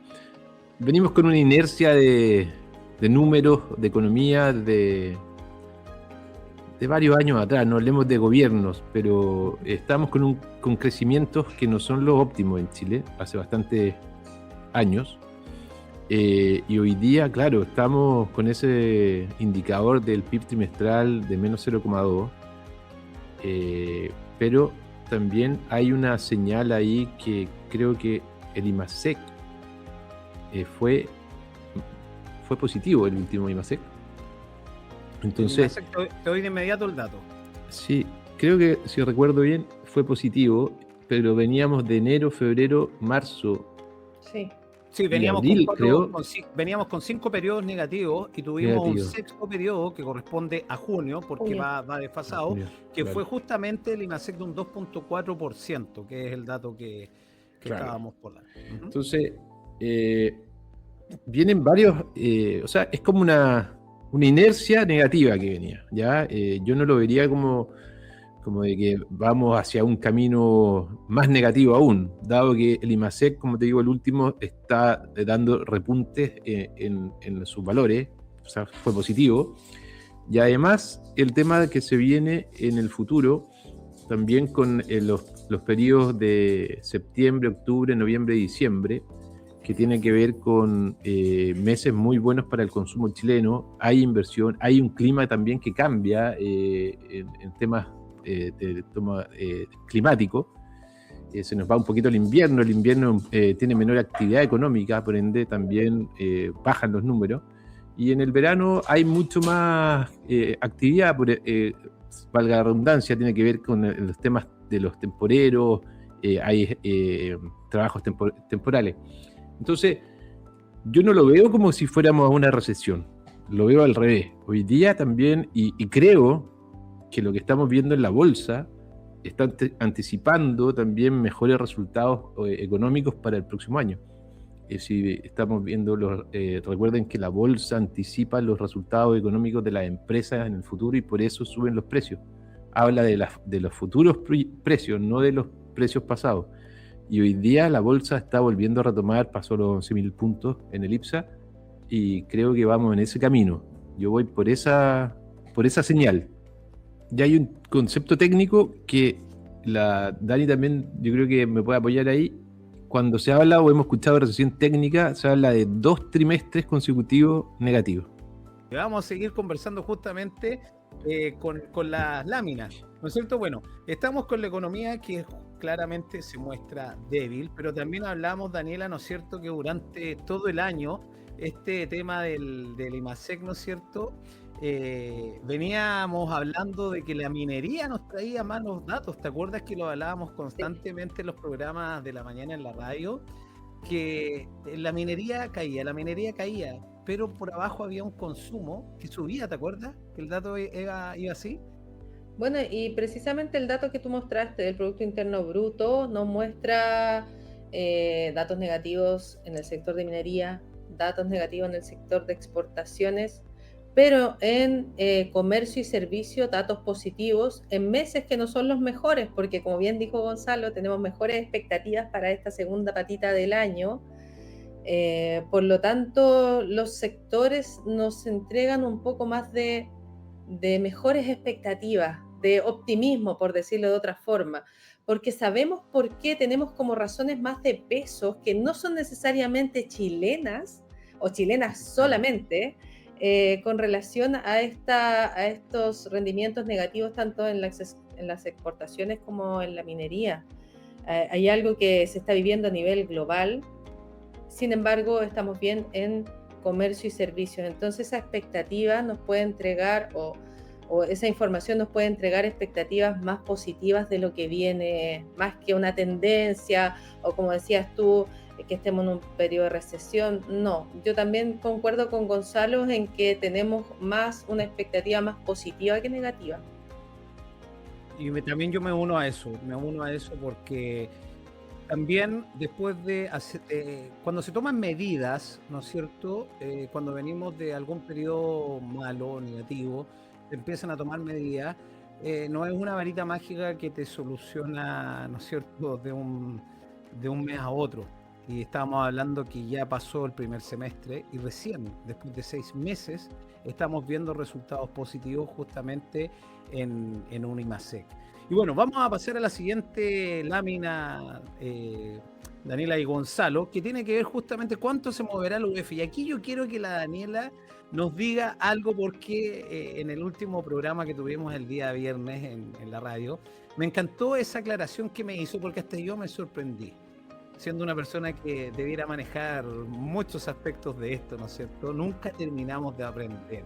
venimos con una inercia de números, de economía, de varios años atrás, no hablemos de gobiernos, pero estamos con crecimientos que no son los óptimos en Chile, hace bastantes años, y hoy día, claro, estamos con ese indicador del PIB trimestral de menos 0,2, pero también hay una señal ahí que creo que el IMASEC fue positivo, el último IMASEC. Entonces, te doy de inmediato el dato. Sí, creo que, si recuerdo bien, fue positivo, pero veníamos de enero, febrero, marzo. Sí. Sí, y abril, creo, veníamos con 5 periodos negativos y tuvimos un negativo. sexto periodo que corresponde a junio, porque Junio. va desfasado, Junio, que claro. fue justamente el IMASEC de un 2.4%, que es el dato que Claro. estábamos por dar. Ujú. Entonces, vienen varios, o sea, es como una inercia negativa que venía, ¿ya? Yo no lo vería como de que vamos hacia un camino más negativo aún, dado que el IMASEC, como te digo, el último está dando repuntes en sus valores, o sea, fue positivo. Y además, el tema que se viene en el futuro, también con los periodos de septiembre, octubre, noviembre y diciembre, que tiene que ver con meses muy buenos para el consumo chileno. Hay inversión, hay un clima también que cambia en temas climático. Se nos va un poquito el invierno tiene menor actividad económica, por ende también bajan los números. Y en el verano hay mucho más actividad, valga la redundancia, tiene que ver con los temas de los temporeros, hay trabajos temporales. Entonces, yo no lo veo como si fuéramos a una recesión, lo veo al revés. Hoy día también, y creo que lo que estamos viendo en la bolsa está anticipando también mejores resultados económicos para el próximo año. Si estamos viendo, recuerden que la bolsa anticipa los resultados económicos de las empresas en el futuro y por eso suben los precios. Habla de los futuros precios, no de los precios pasados. Y hoy día la bolsa está volviendo a retomar, pasó los 11.000 puntos en el IPSA y creo que vamos en ese camino. Yo voy por esa señal. Ya hay un concepto técnico que la Dani también, yo creo que me puede apoyar ahí. Cuando se habla o hemos escuchado recesión técnica, se habla de 2 trimestres consecutivos negativos. Y vamos a seguir conversando justamente con las láminas, ¿no es cierto? Bueno, estamos con la economía que claramente se muestra débil, pero también hablamos, Daniela, ¿no es cierto?, que durante todo el año este tema del IMASEC, ¿no es cierto?, veníamos hablando de que la minería nos traía malos datos. ¿Te acuerdas que lo hablábamos constantemente en los programas de la mañana en la radio? Que la minería caía, pero por abajo había un consumo que subía, ¿te acuerdas? Que el dato iba así. Bueno, y precisamente el dato que tú mostraste del Producto Interno Bruto nos muestra datos negativos en el sector de minería, datos negativos en el sector de exportaciones, pero en comercio y servicio datos positivos en meses que no son los mejores, porque como bien dijo Gonzalo, tenemos mejores expectativas para esta segunda patita del año. Por lo tanto, los sectores nos entregan un poco más de mejores expectativas, de optimismo, por decirlo de otra forma, porque sabemos por qué tenemos como razones más de pesos que no son necesariamente chilenas o chilenas solamente, con relación a estos rendimientos negativos tanto en las exportaciones como en la minería. Hay algo que se está viviendo a nivel global, sin embargo estamos bien en comercio y servicios, entonces esa expectativa nos puede entregar o esa información nos puede entregar expectativas más positivas de lo que viene, más que una tendencia o como decías tú, que estemos en un periodo de recesión. No, yo también concuerdo con Gonzalo en que tenemos más una expectativa más positiva que negativa. Y también yo me uno a eso porque también después de cuando se toman medidas, ¿no es cierto? Cuando venimos de algún periodo malo, negativo, se empiezan a tomar medidas, no es una varita mágica que te soluciona, ¿no es cierto?, de un mes a otro. Y estábamos hablando que ya pasó el primer semestre y recién, después de 6 meses, estamos viendo resultados positivos justamente en un IMASEC. Y bueno, vamos a pasar a la siguiente lámina, Daniela y Gonzalo, que tiene que ver justamente cuánto se moverá el UF. Y aquí yo quiero que la Daniela nos diga algo porque en el último programa que tuvimos el día viernes en la radio, me encantó esa aclaración que me hizo porque hasta yo me sorprendí, siendo una persona que debiera manejar muchos aspectos de esto, ¿no es cierto? Nunca terminamos de aprender.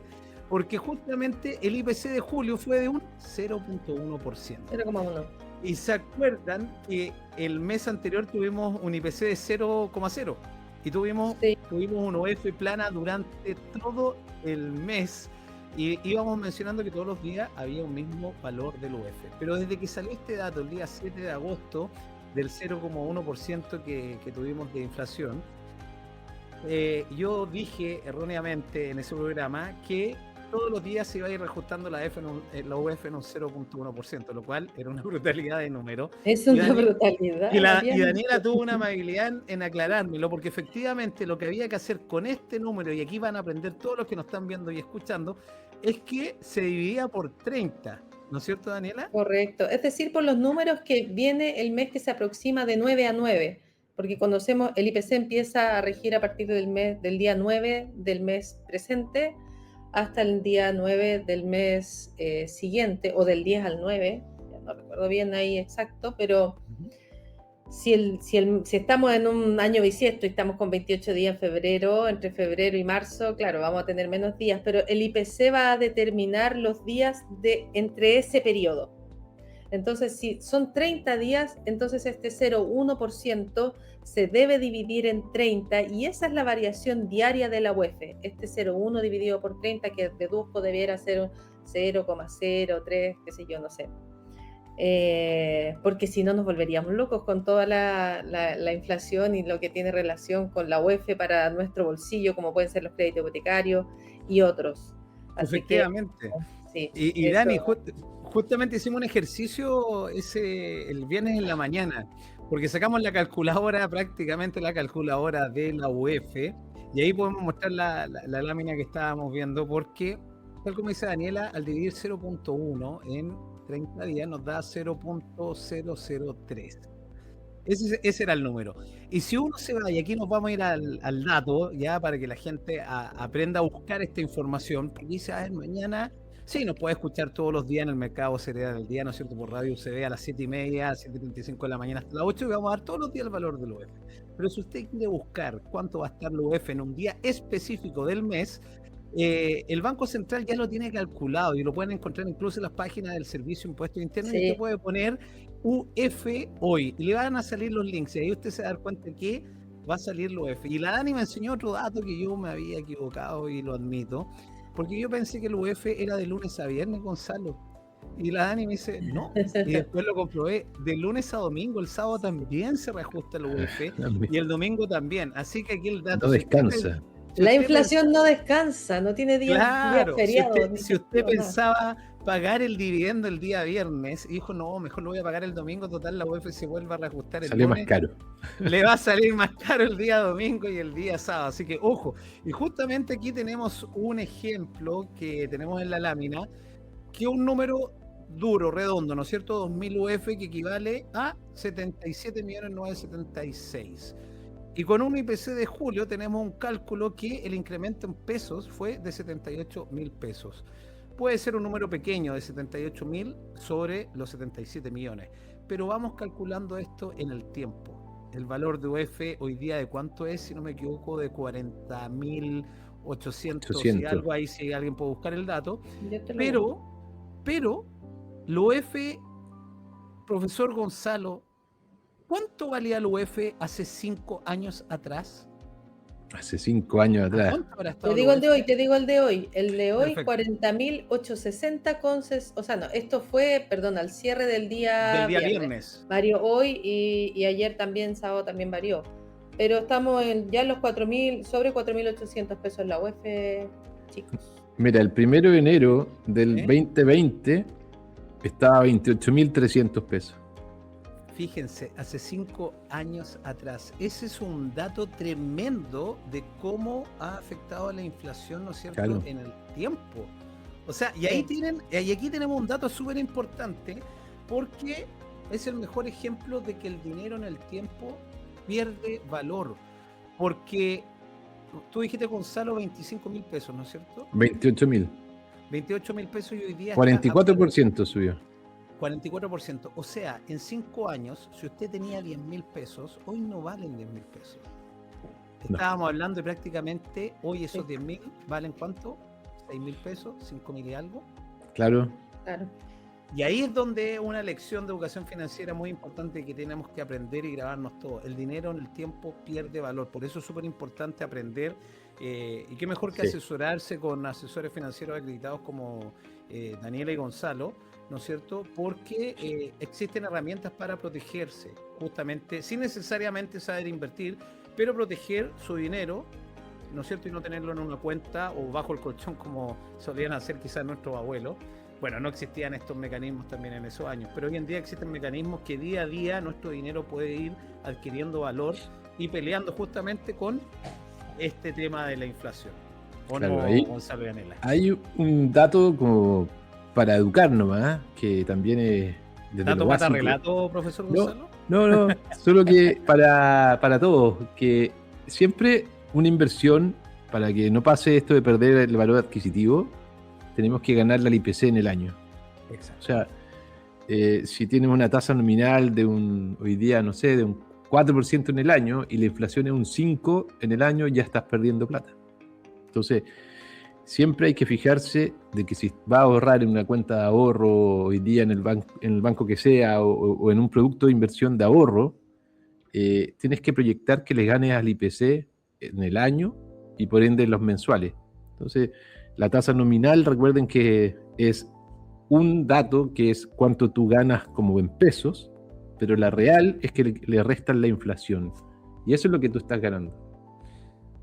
Porque justamente el IPC de julio fue de un 0.1%. 0,1. Y se acuerdan que el mes anterior tuvimos un IPC de 0,0. Y tuvimos Sí. un UF plana durante todo el mes. Y íbamos mencionando que todos los días había un mismo valor del UF. Pero desde que salió este dato, el día 7 de agosto, del 0,1% que tuvimos de inflación, yo dije erróneamente en ese programa que todos los días se iba a ir reajustando la UF en un 0,1%, lo cual era una brutalidad de número. Es Y una Dani- brutalidad. y Mariano. Daniela tuvo una amabilidad en aclarármelo, porque efectivamente lo que había que hacer con este número, y aquí van a aprender todos los que nos están viendo y escuchando, es que se dividía por 30, ¿no es cierto, Daniela? Correcto. Es decir, por los números que viene el mes que se aproxima de 9 a 9, porque conocemos, el IPC empieza a regir a partir del día 9 del mes presente hasta el día 9 del mes siguiente, o del 10 al 9, ya no recuerdo bien ahí exacto, pero si estamos en un año bisiesto y estamos con 28 días en febrero, entre febrero y marzo, claro, vamos a tener menos días, pero el IPC va a determinar los días entre ese periodo. Entonces, si son 30 días, entonces este 0,1% se debe dividir en 30 y esa es la variación diaria de la UEF. Este 0,1 dividido por 30 que deduzco debiera ser un 0,03, qué sé yo, no sé. Porque si no nos volveríamos locos con toda la inflación y lo que tiene relación con la UEF para nuestro bolsillo, como pueden ser los créditos hipotecarios y otros. Así Efectivamente. que, sí, Y eso. Dani, justamente hicimos un ejercicio el viernes en la mañana, porque sacamos la calculadora, prácticamente la calculadora de la UEF, y ahí podemos mostrar la lámina que estábamos viendo, porque, tal como dice Daniela, al dividir 0,1 en 30 días nos da 0,003. Ese era el número. Y si uno se va, y aquí nos vamos a ir al dato, ya para que la gente aprenda a buscar esta información, porque dice, mañana, sí, nos puede escuchar todos los días en el mercado cereal del día, ¿no es cierto? Por radio UCB a las 7:30, 7:35 de la mañana hasta las 8, y vamos a dar todos los días el valor del UF. Pero si usted quiere buscar cuánto va a estar el UF en un día específico del mes, el Banco Central ya lo tiene calculado y lo pueden encontrar incluso en las páginas del Servicio de Impuestos Internos. Sí. Y usted puede poner UF hoy y le van a salir los links y ahí usted se va a dar cuenta que va a salir el UF. Y la Dani me enseñó otro dato que yo me había equivocado y lo admito, porque yo pensé que el UF era de lunes a viernes, Gonzalo. Y la Dani me dice, no, y después lo comprobé, de lunes a domingo, el sábado también se reajusta el UF y el domingo también. Así que aquí el dato... No descansa. La inflación no descansa, no tiene días feriados. Si usted pensaba pagar el dividendo el día viernes y dijo, no, mejor lo voy a pagar el domingo, total, la UEF se vuelve a reajustar el Salió lunes, más caro. le va a salir más caro el día domingo y el día sábado. Así que, ojo, y justamente aquí tenemos un ejemplo que tenemos en la lámina, que es un número duro, redondo, ¿no es cierto? 2000 UF, que equivale a 77.976.000. Y con un IPC de julio tenemos un cálculo que el incremento en pesos fue de 78.000 pesos. Puede ser un número pequeño de 78.000 sobre los 77 millones, pero vamos calculando esto en el tiempo. El valor de UF hoy día, ¿de cuánto es? Si no me equivoco, de 40.800 y algo, ahí si alguien puede buscar el dato. Pero, el UF, profesor Gonzalo, ¿cuánto valía el UF hace 5 años atrás? Hace 5 años atrás. Te digo el de hoy. El de hoy, 40.860 o sea, no, esto fue, perdón, al cierre del día viernes. Varió hoy y ayer también, sábado también varió. Pero estamos ya en los 4.000, sobre 4.800 pesos la UF, chicos. Mira, el 1 de enero del 2020 estaba a 28.300 pesos. Fíjense, hace 5 años atrás. Ese es un dato tremendo de cómo ha afectado a la inflación, ¿no es cierto?, claro, en el tiempo. O sea, y ahí aquí tenemos un dato súper importante, porque es el mejor ejemplo de que el dinero en el tiempo pierde valor. Porque tú dijiste, Gonzalo, 25.000 pesos, ¿no es cierto? 28.000. 28.000 pesos y hoy día 44% subió. 44%. O sea, en 5 años, si usted tenía 10.000 pesos, hoy no valen 10.000 pesos. Estábamos hablando de prácticamente, hoy esos 10.000 valen ¿cuánto? 6.000 pesos, 5.000 y algo. Claro. Y ahí es donde una lección de educación financiera muy importante que tenemos que aprender y grabarnos todo. El dinero en el tiempo pierde valor, por eso es súper importante aprender y qué mejor que Sí. asesorarse con asesores financieros acreditados como Daniela y Gonzalo, ¿no es cierto? Porque existen herramientas para protegerse, justamente, sin necesariamente saber invertir, pero proteger su dinero, ¿no es cierto? Y no tenerlo en una cuenta o bajo el colchón como solían hacer quizás nuestros abuelos. Bueno, no existían estos mecanismos también en esos años, pero hoy en día existen mecanismos que día a día nuestro dinero puede ir adquiriendo valor y peleando justamente con este tema de la inflación. ¿O Claro, no, ahí Gonzalo y Anela? hay un dato como para educarnos más, que también es desde lo ¿Dato mata básico. relato, profesor No, Gonzalo? no, solo que para todos, que siempre una inversión, para que no pase esto de perder el valor adquisitivo, tenemos que ganarle al IPC en el año. O Exacto. sea, si tienes una tasa nominal de hoy día, no sé, de un 4% en el año y la inflación es un 5% en el año, ya estás perdiendo plata. Entonces, siempre hay que fijarse de que si va a ahorrar en una cuenta de ahorro hoy día en el banco que sea o en un producto de inversión de ahorro, tienes que proyectar que le ganes al IPC en el año y por ende en los mensuales. Entonces, la tasa nominal, recuerden que es un dato que es cuánto tú ganas como en pesos, pero la real es que le restan la inflación. Y eso es lo que tú estás ganando.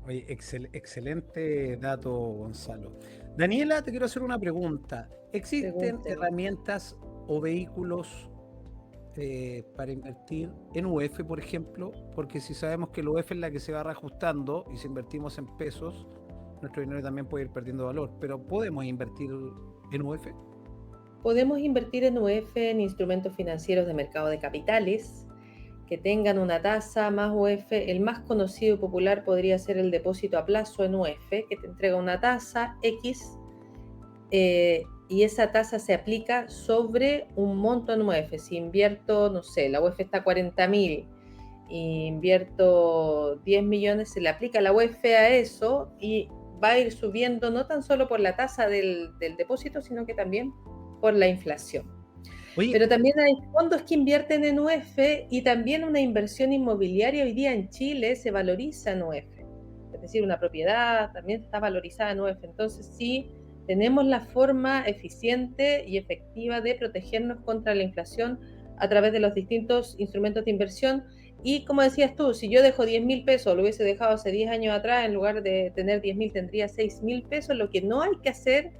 Oye, excelente dato, Gonzalo. Daniela, te quiero hacer una pregunta. ¿Existen Pregúnteme. herramientas o vehículos para invertir en UF, por ejemplo? Porque si sabemos que el UF es la que se va reajustando y si invertimos en pesos, nuestro dinero también puede ir perdiendo valor. Pero ¿podemos invertir en UF? Podemos invertir en UF en instrumentos financieros de mercado de capitales que tengan una tasa más UF. El más conocido y popular podría ser el depósito a plazo en UF, que te entrega una tasa X y esa tasa se aplica sobre un monto en UF. Si invierto, no sé, la UF está a 40.000 y invierto 10 millones, se le aplica la UF a eso y va a ir subiendo no tan solo por la tasa del depósito, sino que también por la inflación. Oye, Pero también hay fondos que invierten en UF y también una inversión inmobiliaria hoy día en Chile se valoriza en UF. Es decir, una propiedad también está valorizada en UF. Entonces sí, tenemos la forma eficiente y efectiva de protegernos contra la inflación a través de los distintos instrumentos de inversión. Y como decías tú, si yo dejo 10.000 pesos, lo hubiese dejado hace 10 años atrás, en lugar de tener 10.000 tendría 6.000 pesos. Lo que no hay que hacer,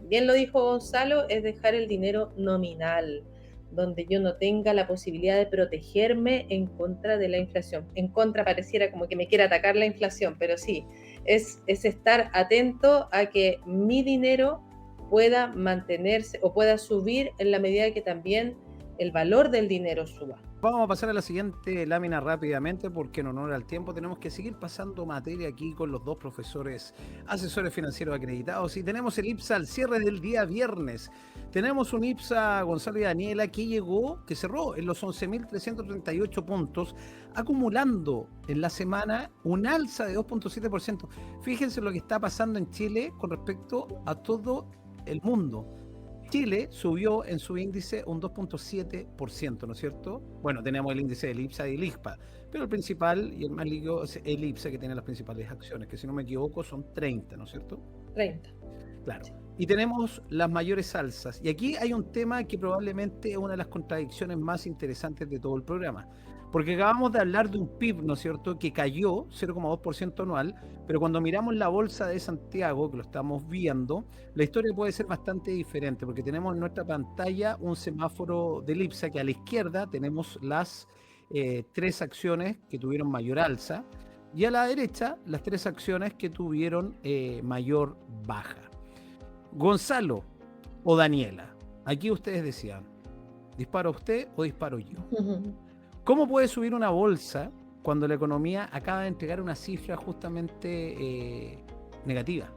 bien lo dijo Gonzalo, es dejar el dinero nominal, donde yo no tenga la posibilidad de protegerme en contra de la inflación. En contra pareciera como que me quiera atacar la inflación, pero sí, es estar atento a que mi dinero pueda mantenerse o pueda subir en la medida que también el valor del dinero suba. vamos a pasar a la siguiente lámina rápidamente porque en honor al tiempo tenemos que seguir pasando materia aquí con los dos profesores asesores financieros acreditados y tenemos el IPSA al cierre del día viernes. Tenemos un IPSA, Gonzalo y Daniela, que cerró en los 11.338 puntos, acumulando en la semana un alza de 2.7%. Fíjense lo que está pasando en Chile con respecto a todo el mundo. Chile subió en su índice un 2.7%, ¿no es cierto? Bueno, tenemos el índice del IPSA y el IXPA, pero el principal y el más líquido es el IPSA, que tiene las principales acciones, que si no me equivoco son 30, ¿no es cierto? 30. Claro. Y tenemos las mayores alzas. Y aquí hay un tema que probablemente es una de las contradicciones más interesantes de todo el programa. Porque acabamos de hablar de un PIB, ¿no es cierto?, que cayó 0,2% anual, pero cuando miramos la bolsa de Santiago, que lo estamos viendo, la historia puede ser bastante diferente, porque tenemos en nuestra pantalla un semáforo del IPSA, que a la izquierda tenemos las 3 acciones que tuvieron mayor alza, y a la derecha las 3 acciones que tuvieron mayor baja. Gonzalo o Daniela, aquí ustedes decían, ¿dispara usted o disparo yo? ¿Cómo puede subir una bolsa cuando la economía acaba de entregar una cifra justamente negativa?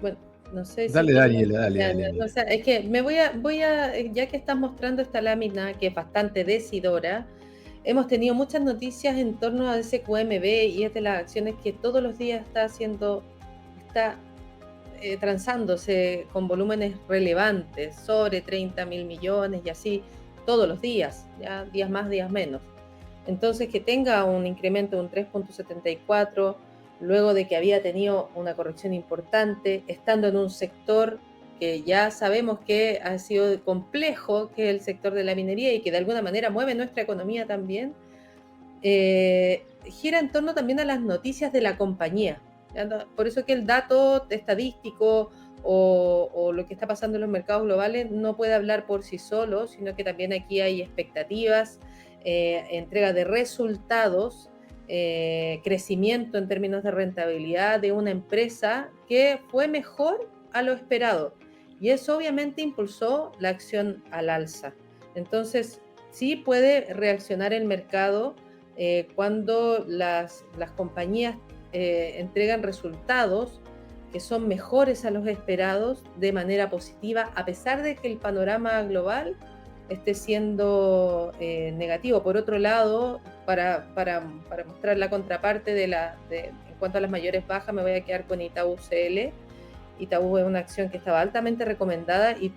Bueno, no sé Dale, si Daniela, dale. o sea, es que me voy a, ya que estás mostrando esta lámina que es bastante decidora, hemos tenido muchas noticias en torno a ese QMB y es de las acciones que todos los días está transándose con volúmenes relevantes, sobre 30.000 millones y así todos los días, ya días más, días menos. Entonces, que tenga un incremento de un 3,74, luego de que había tenido una corrección importante, estando en un sector que ya sabemos que ha sido complejo, que es el sector de la minería y que de alguna manera mueve nuestra economía también, gira en torno también a las noticias de la compañía. Por eso que el dato estadístico o lo que está pasando en los mercados globales no puede hablar por sí solo, sino que también aquí hay expectativas, entrega de resultados, crecimiento en términos de rentabilidad de una empresa que fue mejor a lo esperado. Y eso obviamente impulsó la acción al alza. Entonces, sí puede reaccionar el mercado cuando las compañías entregan resultados que son mejores a los esperados de manera positiva, a pesar de que el panorama global esté siendo negativo. Por otro lado, para mostrar la contraparte en cuanto a las mayores bajas, me voy a quedar con Itaú CL. Itaú es una acción que estaba altamente recomendada y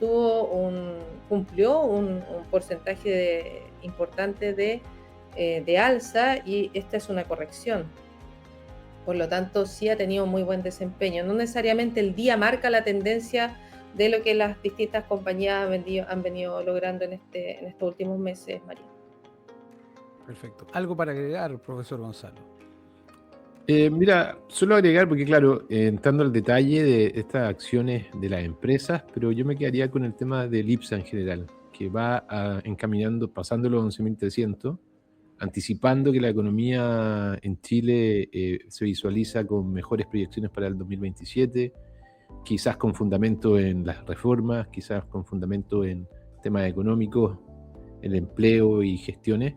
cumplió un porcentaje importante de alza, y esta es una corrección. Por lo tanto, sí ha tenido muy buen desempeño. No necesariamente el día marca la tendencia de lo que las distintas compañías han venido logrando en estos últimos meses, María. Perfecto. ¿Algo para agregar, profesor Gonzalo? Mira, solo agregar, porque claro, entrando al detalle de estas acciones de las empresas, pero yo me quedaría con el tema del IPSA en general, que va encaminando, pasando los 11.300, anticipando que la economía en Chile se visualiza con mejores proyecciones para el 2027, quizás con fundamento en las reformas, quizás con fundamento en temas económicos, el empleo y gestiones.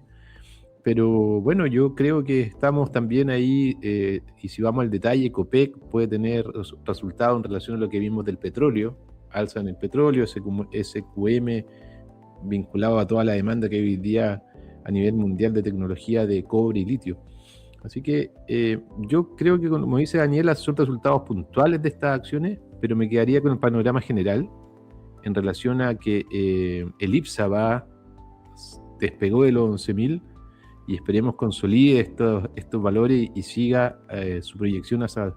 Pero bueno, yo creo que estamos también ahí, y si vamos al detalle, Copec puede tener resultados en relación a lo que vimos del petróleo, alza en el petróleo, SQM vinculado a toda la demanda que hay hoy día a nivel mundial de tecnología de cobre y litio. Así que yo creo que, como dice Daniela, son resultados puntuales de estas acciones, pero me quedaría con el panorama general en relación a que el IPSA despegó de los 11.000 y esperemos consolide estos valores y siga su proyección hacia...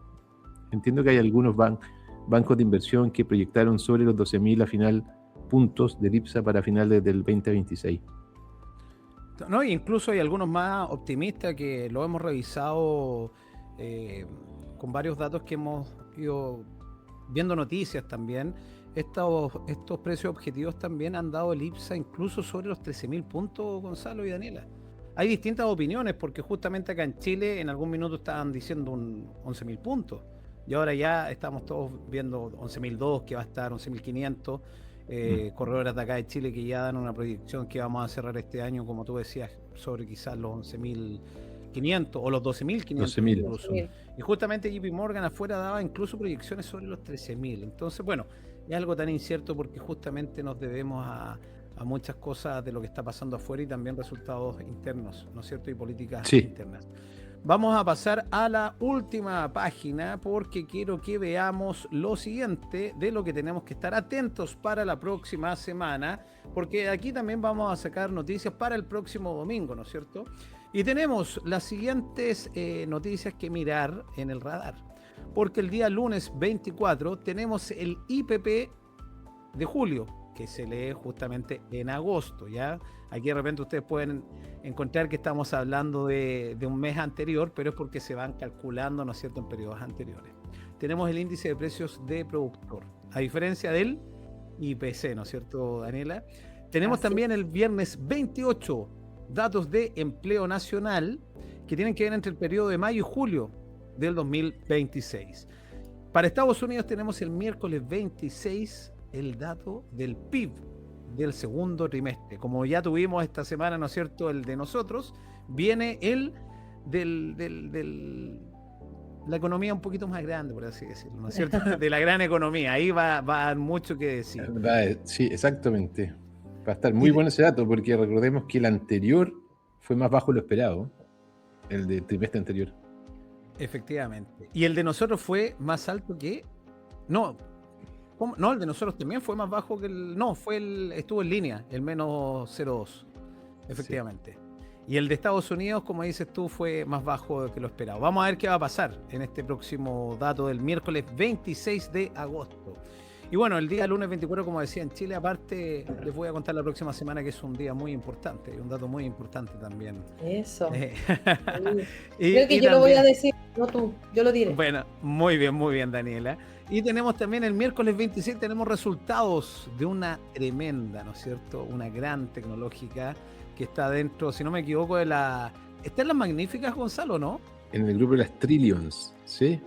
Entiendo que hay algunos bancos de inversión que proyectaron sobre los 12.000 a final puntos del IPSA para finales del 2026. No, incluso hay algunos más optimistas que lo hemos revisado con varios datos que hemos ido viendo, noticias también. Estos precios objetivos también han dado el IPSA incluso sobre los 13.000 puntos, Gonzalo y Daniela. Hay distintas opiniones, porque justamente acá en Chile en algún minuto estaban diciendo 11.000 puntos y ahora ya estamos todos viendo 11.002, que va a estar 11.500. Corredores de acá de Chile que ya dan una proyección que vamos a cerrar este año, como tú decías, sobre quizás los 11.500 o los 12.500 incluso. Y justamente JP Morgan afuera daba incluso proyecciones sobre los 13.000. Entonces, bueno, es algo tan incierto porque justamente nos debemos a muchas cosas de lo que está pasando afuera y también resultados internos, ¿no es cierto? Y políticas internas. Vamos a pasar a la última página porque quiero que veamos lo siguiente de lo que tenemos que estar atentos para la próxima semana, porque aquí también vamos a sacar noticias para el próximo domingo, ¿no es cierto? Y tenemos las siguientes noticias que mirar en el radar, porque el día lunes 24 tenemos el IPP de julio, que se lee justamente en agosto, ¿ya? Aquí de repente ustedes pueden encontrar que estamos hablando de un mes anterior, pero es porque se van calculando, ¿no es cierto?, en periodos anteriores. Tenemos el índice de precios de productor, a diferencia del IPC, ¿no es cierto, Daniela? Tenemos también el viernes 28 datos de empleo nacional que tienen que ver entre el periodo de mayo y julio del 2026. Para Estados Unidos tenemos el miércoles 26 el dato del PIB del segundo trimestre. Como ya tuvimos esta semana, ¿no es cierto?, el de nosotros, viene el la economía un poquito más grande, por así decirlo, ¿no es cierto? De la gran economía. Ahí va a dar mucho que decir. Sí, exactamente. Va a estar muy bueno ese dato, porque recordemos que el anterior fue más bajo de lo esperado, el del trimestre anterior. Efectivamente. Y el de nosotros fue más alto que No, ¿cómo? No, el de nosotros también fue más bajo que el... No, estuvo en línea, el menos 0,2, efectivamente. Y el de Estados Unidos, como dices tú, fue más bajo que lo esperado. Vamos a ver qué va a pasar en este próximo dato del miércoles 26 de agosto. Y bueno, el día lunes 24, como decía, en Chile, aparte, les voy a contar la próxima semana que es un día muy importante, un dato muy importante también. Eso. Y Creo que yo lo voy a decir, no tú, yo lo diré. Bueno, muy bien, Daniela. Y tenemos también el miércoles 26, tenemos resultados de una tremenda, ¿no es cierto? Una gran tecnológica que está dentro, si no me equivoco, de la... ¿Está en las magníficas, Gonzalo, no? En el grupo de las Trillions, ¿sí?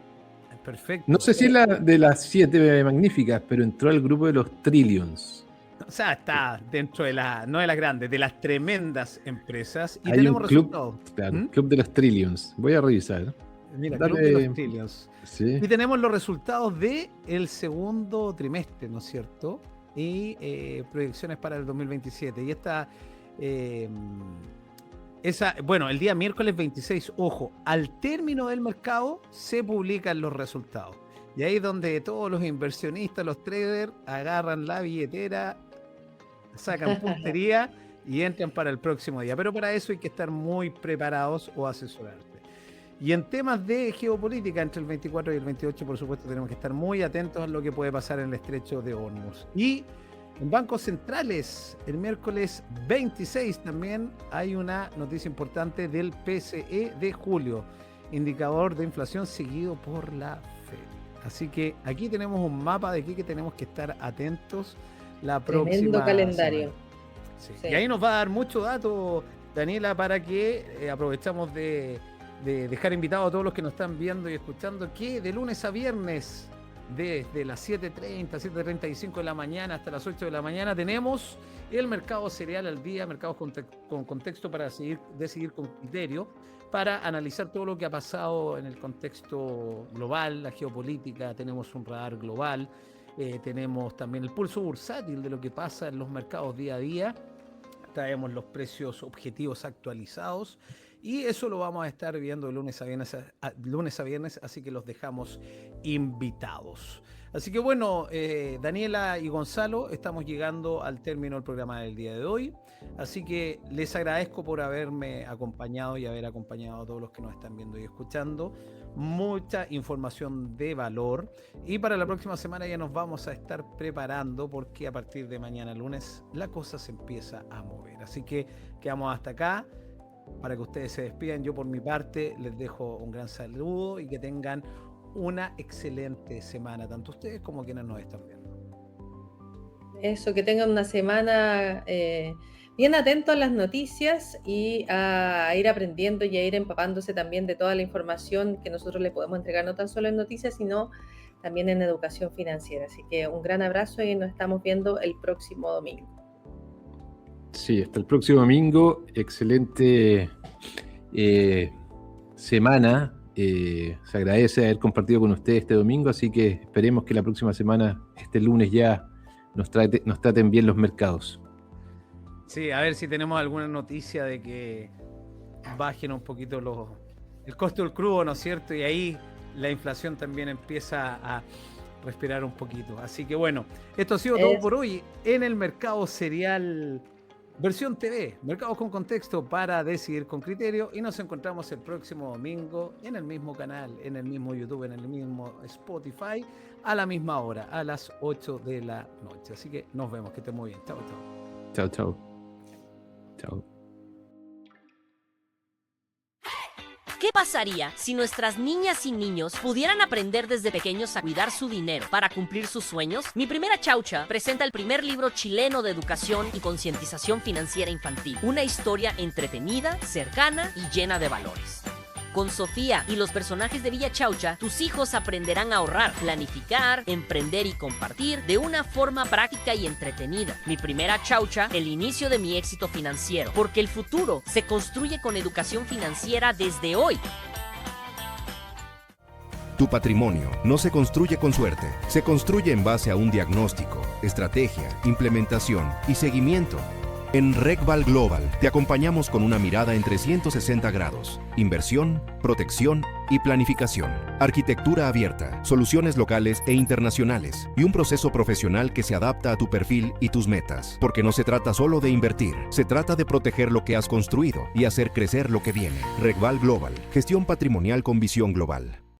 Perfecto. No sé si es la de las 7 magníficas, pero entró al grupo de los Trillions. O sea, está dentro de no de las grandes, de las tremendas empresas. Y Hay tenemos un club, resultados. claro, club de los Trillions. Voy a revisar. Mira, Dale. Club de los Trillions. Sí. Y tenemos los resultados del segundo trimestre, ¿no es cierto? Y proyecciones para el 2027. Y bueno, el día miércoles 26, ojo, al término del mercado se publican los resultados. Y ahí es donde todos los inversionistas, los traders, agarran la billetera, sacan puntería y entran para el próximo día. Pero para eso hay que estar muy preparados o asesorarse. Y en temas de geopolítica, entre el 24 y el 28, por supuesto, tenemos que estar muy atentos a lo que puede pasar en el estrecho de Hormuz. Y en bancos centrales, el miércoles 26 también hay una noticia importante del PCE de julio, indicador de inflación seguido por la Fed. Así que aquí tenemos un mapa de qué que tenemos que estar atentos la próxima Tremendo calendario. Sí. Sí. Y ahí nos va a dar mucho dato, Daniela, para que aprovechamos de dejar invitados a todos los que nos están viendo y escuchando que de lunes a viernes, desde las 7:30, 7:35 de la mañana hasta las 8 de la mañana, tenemos el mercado cereal al día, mercados con contexto para decidir con criterio, para analizar todo lo que ha pasado en el contexto global, la geopolítica. Tenemos un radar global, tenemos también el pulso bursátil de lo que pasa en los mercados día a día, traemos los precios objetivos actualizados. Y eso lo vamos a estar viendo de lunes a viernes, así que los dejamos invitados. Así que bueno, Daniela y Gonzalo, estamos llegando al término del programa del día de hoy. Así que les agradezco por haberme acompañado y haber acompañado a todos los que nos están viendo y escuchando. Mucha información de valor. Y para la próxima semana ya nos vamos a estar preparando, porque a partir de mañana lunes la cosa se empieza a mover. Así que quedamos hasta acá. Para que ustedes se despidan, yo por mi parte les dejo un gran saludo y que tengan una excelente semana, tanto ustedes como quienes nos están viendo. Eso, que tengan una semana bien atentos a las noticias y a ir aprendiendo y a ir empapándose también de toda la información que nosotros les podemos entregar, no tan solo en noticias, sino también en educación financiera. Así que un gran abrazo y nos estamos viendo el próximo domingo. Sí, hasta el próximo domingo. Excelente semana. Se agradece haber compartido con ustedes este domingo, así que esperemos que la próxima semana, este lunes ya, nos traten bien los mercados. Sí, a ver si tenemos alguna noticia de que bajen un poquito el costo del crudo, ¿no es cierto? Y ahí la inflación también empieza a respirar un poquito. Así que bueno, esto ha sido todo por hoy en el mercado cereal versión TV, Mercados con Contexto para decidir con criterio, y nos encontramos el próximo domingo en el mismo canal, en el mismo YouTube, en el mismo Spotify, a la misma hora, a las 8 de la noche. Así que nos vemos, que estén muy bien. Chao, chao. Chao, chao. Chao. ¿Qué pasaría si nuestras niñas y niños pudieran aprender desde pequeños a cuidar su dinero para cumplir sus sueños? Mi Primera Chaucha presenta el primer libro chileno de educación y concientización financiera infantil. Una historia entretenida, cercana y llena de valores. Con Sofía y los personajes de Villa Chaucha, tus hijos aprenderán a ahorrar, planificar, emprender y compartir de una forma práctica y entretenida. Mi Primera Chaucha, el inicio de mi éxito financiero, porque el futuro se construye con educación financiera desde hoy. Tu patrimonio no se construye con suerte, se construye en base a un diagnóstico, estrategia, implementación y seguimiento. En RegVal Global te acompañamos con una mirada en 360 grados. Inversión, protección y planificación. Arquitectura abierta, soluciones locales e internacionales y un proceso profesional que se adapta a tu perfil y tus metas. Porque no se trata solo de invertir, se trata de proteger lo que has construido y hacer crecer lo que viene. RegVal Global, gestión patrimonial con visión global.